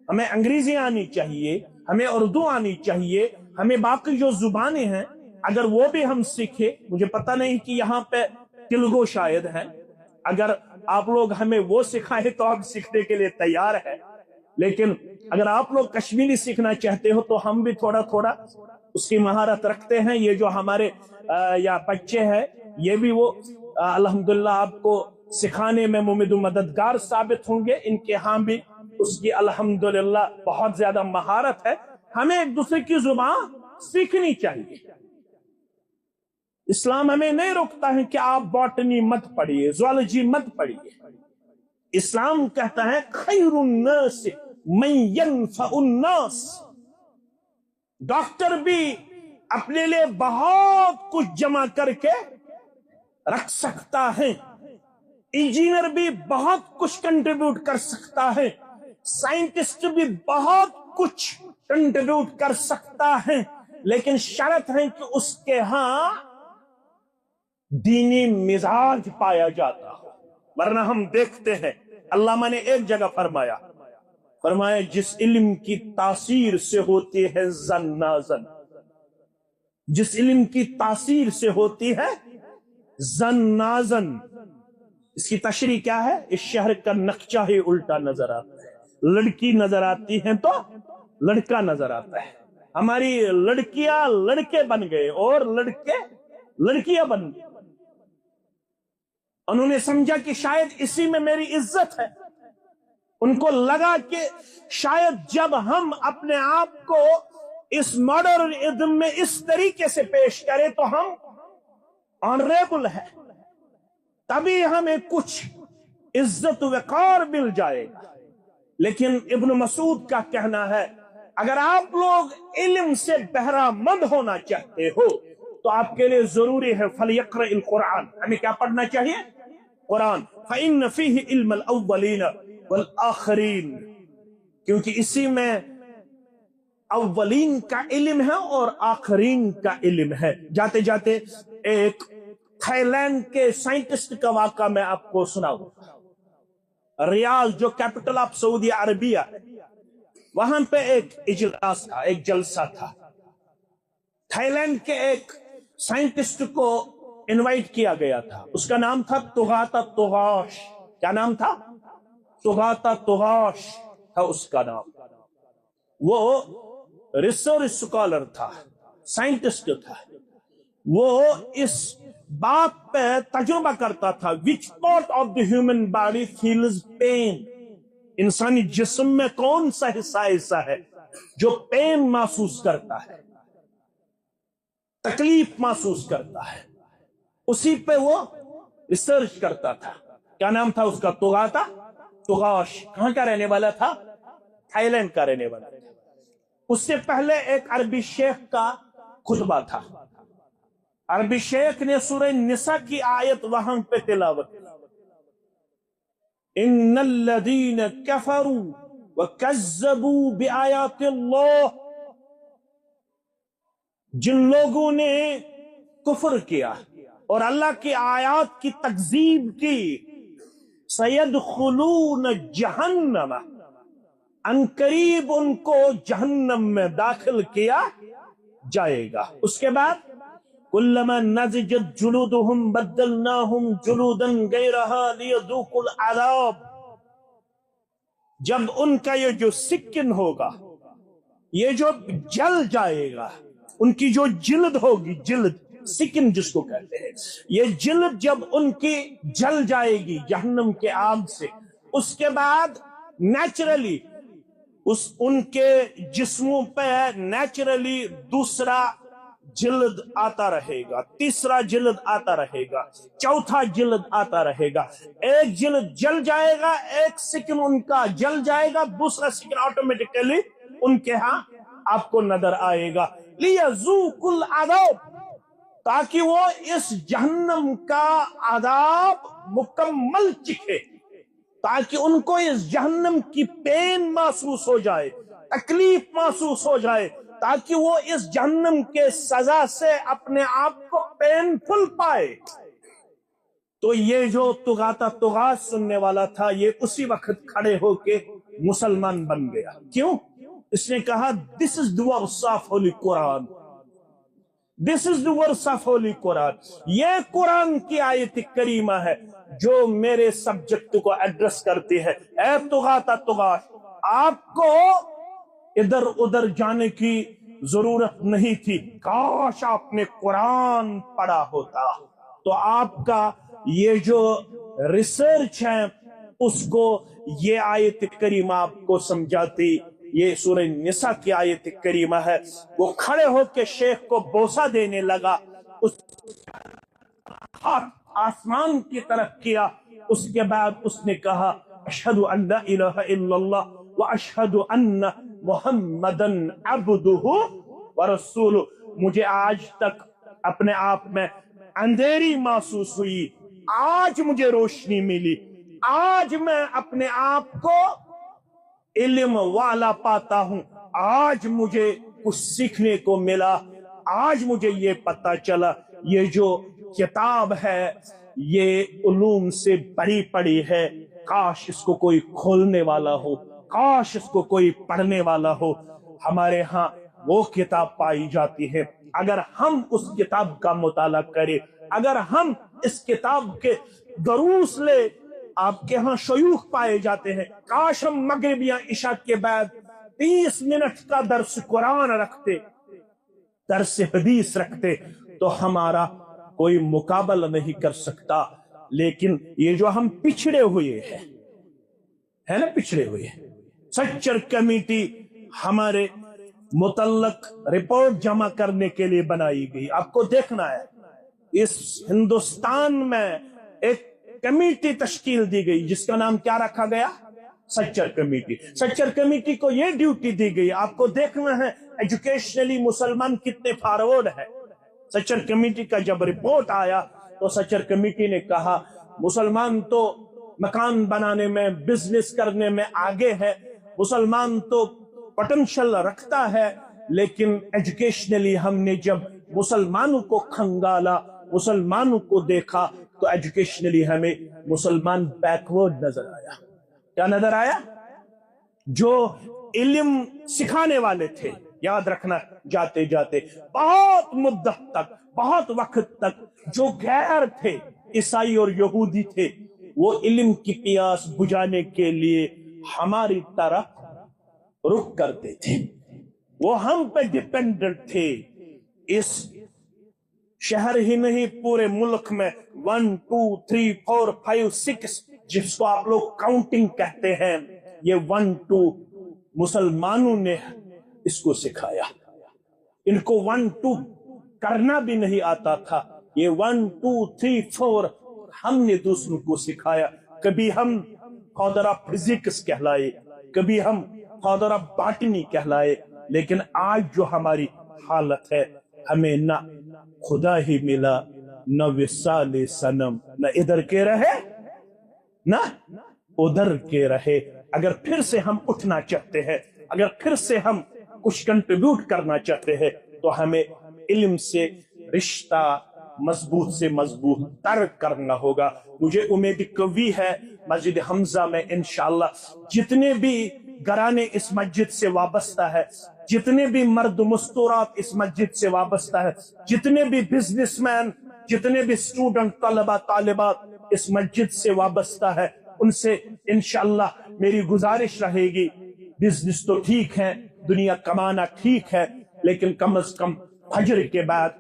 हमें अंग्रेजी आनी चाहिए, हमें उर्दू आनी चाहिए, हमें बाकी जो जुबानें हैं अगर वो भी हम सीखे। मुझे पता नहीं कि यहाँ पे तेलुगु शायद है, अगर आप लोग हमें वो सिखाए तो हम सीखने के लिए तैयार है। लेकिन अगर आप लोग कश्मीरी सीखना चाहते हो तो हम भी थोड़ा थोड़ा उसकी महारत रखते हैं। ये जो हमारे या बच्चे हैं ये भी वो अल्हम्दुलिल्लाह आपको सिखाने में मुमिदु मददगार साबित होंगे। इनके यहाँ भी उसकी अल्हम्दुलिल्लाह बहुत ज्यादा महारत है। हमें एक दूसरे की जुबान सीखनी चाहिए। इस्लाम हमें नहीं रोकता है कि आप बॉटनी मत पढ़िए, ज़ूलॉजी मत पढ़िए। इस्लाम कहता है खैरुन नास मन यनफउन नास, डॉक्टर भी अपने लिए बहुत कुछ जमा करके रख सकता है, इंजीनियर भी बहुत कुछ कंट्रीब्यूट कर सकता है, साइंटिस्ट भी बहुत कुछ कंट्रीब्यूट कर सकता है, लेकिन शर्त है कि उसके यहां दीनी मिजाज पाया जाता हो। वरना हम देखते हैं अल्लामा ने एक जगह फरमाया जिस इल्म की तासीर से होती है जन्नाजन, जिस इल्म की तासीर से होती है जन्नाजन, इसकी तशरीह क्या है? इस शहर का नक्शा ही उल्टा नजर आता है, लड़की नजर आती है तो लड़का नजर आता है। हमारी लड़कियां लड़के बन गए और लड़के लड़कियां बन गए। उन्होंने समझा कि शायद इसी में मेरी इज्जत है। उनको लगा कि शायद जब हम अपने आप को इस मॉडर्न इज्म में इस तरीके से पेश करें तो हम ऑनरेबल है, तभी हमें कुछ इज्जत वक़ार मिल जाएगा। लेकिन इब्न मसूद का कहना है अगर आप लोग इल्म से बहरामंद होना चाहते हो तो आपके लिए जरूरी है फलयक़रअल कुरान, हमें क्या पढ़ना चाहिए? कुरान। फ़इन्न फ़ीहि इल्मुल अव्वलीन वल आखिरीन, क्योंकि इसी में अव्वलीन का इल्म है और आखिरीन का इल्म है। जाते जाते एक थाईलैंड के साइंटिस्ट का वाक़ा मैं आपको सुनाऊंगा। रियाद जो कैपिटल ऑफ सऊदी अरबिया है, वहां पे एक इजलास था, एक जलसा था। थाईलैंड के एक साइंटिस्ट को इनवाइट किया गया था, उसका नाम था तुगाता तुगाश। क्या नाम था? तुगाता तुगाश था उसका नाम। वो रिसर्च स्कॉलर था, साइंटिस्ट था। वो इस बात पे तजुर्बा करता था which part of the human body feels pen, इंसानी जिस्म में कौन सा हिस्सा ऐसा है जो पेन महसूस करता है, तकलीफ महसूस करता है। उसी पे वो रिसर्च करता था। क्या नाम था उसका? तुगाता तुगाश। कहां का रहने वाला था? थाईलैंड का रहने वाला था। उससे पहले एक अरबी शेख का खुतबा था। अरबी शेख ने सूरह निसा की आयत वहां पे तिलावत की, इन्नल्लज़ीन कफरू व कज़्ज़बू बिआयातिल्लाह, जिन लोगों ने कुफ्र किया और अल्लाह की आयात की तकज़ीब की, सयदखुलून जहन्नम, अनकरीब उनको जहन्नम में दाखिल किया जाएगा। उसके बाद कुल्लमा नज़जत जुलूदुहुम बद्दलनाहुम जुलूदन गैरहा लियज़ूकुल अज़ाब, जब उनका ये जो सिक्किन होगा, ये जो जल जाएगा, उनकी जो जिल्द होगी, जिल्द सिकिन जिसको कहते हैं, ये जिल्द जब उनकी जल जाएगी जहन्नम के आग से, उसके बाद नेचुरली उनके जिस्मों पे नेचुरली दूसरा जिल्द आता रहेगा, तीसरा जिल्द आता रहेगा, चौथा जिल्द आता रहेगा। एक जिल्द जल जाएगा, एक सिकिन उनका जल जाएगा, दूसरा सिकिन ऑटोमेटिकली उनके यहां आपको नजर आएगा। लियज़ूकुल अज़ाब, ताकि वो इस जहन्नम का अज़ाब मुकम्मल चिखे, ताकि उनको इस जहन्नम की पेन महसूस हो जाए, तकलीफ महसूस हो जाए, ताकि वो इस जहन्नम के सजा से अपने आप को पेनफुल पाए। तो ये जो तुगाता तुगास सुनने वाला था, ये उसी वक्त खड़े होके मुसलमान बन गया। क्यों? इसने कहा this is the verse of holy Quran, this is the verse of holy Quran. ये कुरान की आयत करीमा है जो मेरे सब्जेक्ट को एड्रेस करती है। ऐ तुगाता तुगाश, आपको इधर उधर जाने की जरूरत नहीं थी, काश आपने कुरान पढ़ा होता तो आपका ये जो रिसर्च है उसको ये आयत करीमा आपको समझाती। ये सूरह निसा की आयत करीमा है। वो खड़े होकर शेख को बोसा देने लगा, उस हाथ आसमान की तरफ किया। उसके बाद उसने कहा अशहदु अल्ला इलाहा इल्लल्लाह व अशहदु अन्ना मुहम्मदन अब्दुहु व रसूलुहु, मुझे आज तक अपने आप में अंधेरी महसूस हुई, आज मुझे रोशनी मिली, आज मैं अपने आप को इल्म वाला पाता हूं, आज मुझे कुछ सीखने को मिला, आज मुझे ये पता चला ये जो किताब है ये उलूम से भरी पड़ी है, काश इसको कोई खोलने वाला हो, काश इसको कोई पढ़ने वाला हो। हमारे यहाँ वो किताब पाई जाती है। अगर हम उस किताब का मुताला करें, अगर हम इस किताब के दरूस ले, आपके यहाँ शयूख पाए जाते हैं, काश हम मगरिब या इशा के बाद 30 मिनट का दर्स कुरान रखते, दर्स हदीस रखते, तो हमारा कोई मुकाबला नहीं कर सकता। लेकिन ये जो हम पिछड़े हुए हैं, है ना, पिछड़े हुए हैं। सच्चर कमेटी हमारे मुतल्लक रिपोर्ट जमा करने के लिए बनाई गई। आपको देखना है, इस हिंदुस्तान में एक कमेटी तश्कील दी गई जिसका नाम क्या रखा गया? सच्चर कमेटी। सच्चर कमेटी को यह ड्यूटी दी गई, आपको देखना है एजुकेशनली मुसलमान कितने फॉरवर्ड है। सच्चर कमेटी का जब रिपोर्ट आया तो सच्चर कमेटी ने कहा मुसलमान तो मकान बनाने में, बिजनेस करने में आगे है, मुसलमान तो पोटेंशियल रखता है, लेकिन एजुकेशनली हमने जब मुसलमानों को खंगाला, मुसलमानों को देखा, तो एजुकेशनली हमें मुसलमान बैकवर्ड नजर आया। क्या नजर आया? जो इल्म सिखाने वाले थे, याद रखना, जाते जाते बहुत मुद्दत तक, बहुत वक्त तक जो गैर थे, ईसाई और यहूदी थे, वो इल्म की प्यास बुझाने के लिए हमारी तरफ रुख करते थे, वो हम पे डिपेंडेंट थे। इस शहर ही नहीं, पूरे मुल्क में 1 2 3 4 5 6 जिसको आप लोग काउंटिंग कहते हैं, ये 1 2 मुसलमानों ने इसको सिखाया। इनको 1 2 करना भी नहीं आता था, ये 1 2 3 4 हमने दूसरों को सिखाया। कभी हम फादर ऑफ फिजिक्स कहलाए, कभी हम फादर ऑफ बॉटनी कहलाए, लेकिन आज जो हमारी हालत है, हमें ना खुदा ही मिला, न विसाले सनम, न इधर के रहे ना उधर के रहे। अगर फिर से हम उठना चाहते हैं, अगर फिर से हम कुछ कंट्रीब्यूट करना चाहते हैं, तो हमें इल्म से रिश्ता मजबूत से मजबूत तर करना होगा। मुझे उम्मीद कवी है मस्जिद हमजा में इंशाअल्लाह जितने भी घराने इस मस्जिद से वाबस्ता है, जितने भी मर्द मुस्तूरात इस मस्जिद से वाबस्ता है, जितने भी बिजनेसमैन, जितने भी स्टूडेंट, तलबा, तालिबात इस मस्जिद से वाबस्ता है, उनसे इंशाअल्लाह मेरी गुजारिश रहेगी, बिजनेस तो ठीक है, दुनिया कमाना ठीक है, लेकिन कम से कम फजर के बाद,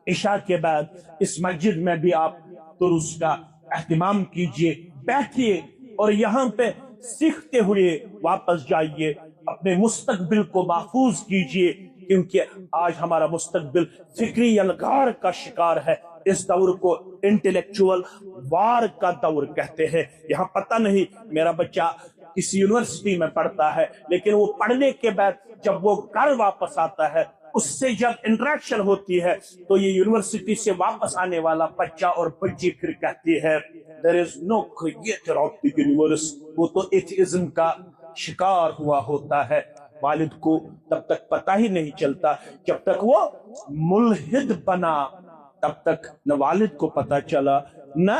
इशा के बाद इस मस्जिद में भी आप दुरूस का एहतिमाम कीजिए, बैठिए और यहाँ पे सीखते हुए वापस जाइए, अपने मुस्तकबिल को महफूज कीजिए, क्योंकि आज हमारा मुस्तकबिल फिक्री अलगार का शिकार है। इस दौर को इंटेलेक्चुअल वार का दौर कहते हैं। यहाँ पता नहीं, मेरा बच्चा किसी यूनिवर्सिटी में पढ़ता है, लेकिन वो पढ़ने के बाद जब वो घर वापस आता है, उससे जब इंटरेक्शन होती है, तो ये यूनिवर्सिटी से वापस आने वाला बच्चा और बच्ची फिर कहती है there is no creator of the universe. वो तो एथिज्म का शिकार हुआ होता है। वालिद को तब तक पता ही नहीं चलता, जब तक वो मुल्हिद बना, तब तक न वालिद को पता चला, न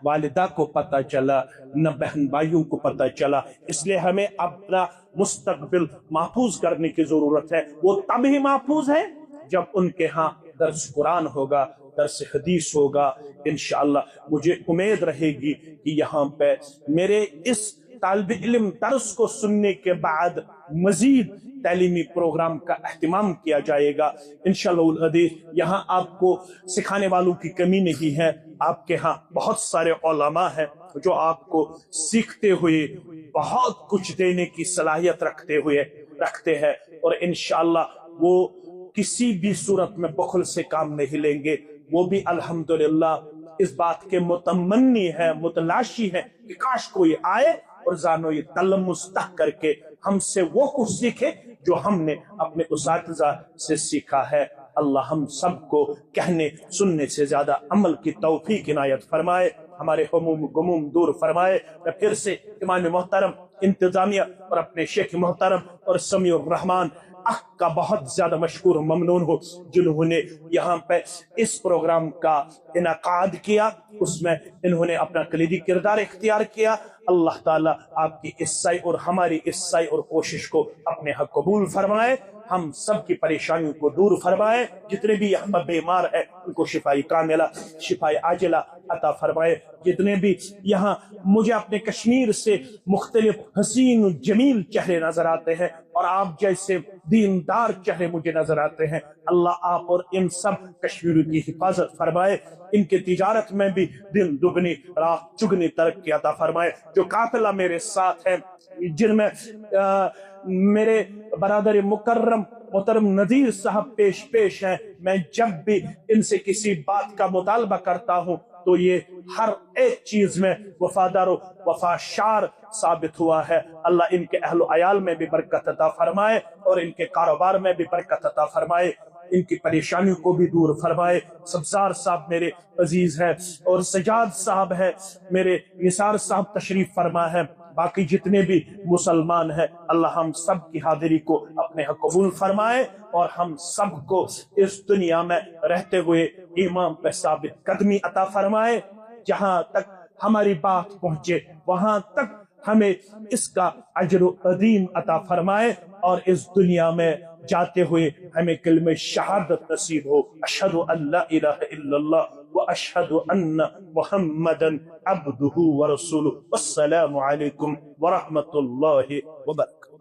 वालिदा को पता चला, न बहन भाइयों को पता चला। इसलिए हमें अपना मुस्तकबिल महफूज करने की जरूरत है। वो तब ही महफूज है जब उनके यहाँ दर्स कुरान होगा, दर्स हदीस होगा। इंशाअल्लाह मुझे उम्मीद रहेगी कि यहाँ पे मेरे इस तालिब इल्म दर्स को सुनने के बाद मजीद तालीमी प्रोग्राम का एहतिमाम किया जाएगा इंशाअल्लाह अज़ीज़। यहाँ आपको सिखाने वालों की कमी नहीं है, आपके यहाँ बहुत सारे उलमा हैं जो आपको सीखते हुए बहुत कुछ देने की सलाहियत रखते हैं, और इंशाअल्लाह वो किसी भी सूरत में बखल से काम नहीं लेंगे। वो भी अल्हम्दुलिल्लाह इस बात के मुतमन्नी है, मुतलाशी है कि काश कोई आए और जानो ये तलम्मुस तक करके हमसे वो कुछ सीखे جو ہم نے اپنے اساتذہ سے سیکھا ہے، اللہ ہم سب کو کہنے سننے سے زیادہ عمل کی توفیق عنایت فرمائے، ہمارے ہموم غموم دور فرمائے۔ میں پھر سے امام محترم، انتظامیہ اور اپنے شیخ محترم اور سمیع الرحمان کا بہت زیادہ مشکور و ممنون ہو، جنہوں نے یہاں پہ اس پروگرام کا انعقاد کیا، اس میں انہوں نے اپنا کلیدی کردار اختیار کیا۔ اللہ تعالیٰ آپ کی اس سعی اور ہماری اس سعی اور کوشش کو اپنے حق قبول فرمائے، ہم سب کی پریشانیوں کو دور فرمائے، جتنے بھی یہاں پر بیمار ہیں ان کو شفائی کاملہ، شفائی عاجلہ عطا فرمائے، جتنے بھی یہاں مجھے اپنے کشمیر سے مختلف حسین و جمیل چہرے نظر آتے ہیں اور آپ جیسے دیندار چہرے مجھے نظر آتے ہیں، اللہ آپ اور ان سب کشمیریوں کی حفاظت فرمائے، ان کے تجارت میں بھی دن دگنی رات چگنی ترقی عطا فرمائے۔ جو قافلہ میرے ساتھ ہیں، جن میں میرے برادر مکرم محترم نذیر صاحب پیش ہیں، میں جب بھی ان سے کسی بات کا مطالبہ کرتا ہوں تو یہ ہر ایک چیز میں وفادار و وفاشار ثابت ہوا ہے۔ اللہ ان کے اہل و عیال میں بھی برکت عطا فرمائے اور ان کے کاروبار میں بھی برکت عطا فرمائے، ان کی پریشانیوں کو بھی دور فرمائے۔ سبزار صاحب میرے عزیز ہیں اور سجاد صاحب ہے، میرے نثار صاحب تشریف فرما ہے، باقی جتنے بھی مسلمان ہیں، اللہ ہم سب کی حاضری کو اپنے حق قبول فرمائے اور ہم سب کو اس دنیا میں رہتے ہوئے ایمان پہ ثابت قدمی عطا فرمائے، جہاں تک ہماری بات پہنچے وہاں تک ہمیں اس کا اجر عظیم عطا فرمائے اور اس دنیا میں جاتے ہوئے ہمیں کلمہ شہادت نصیب ہو، اشہد ان لا الہ الا اللہ واشہد ان محمدا عبدہ ورسولہ۔ والسلام علیکم ورحمۃ اللہ وبرکاتہ۔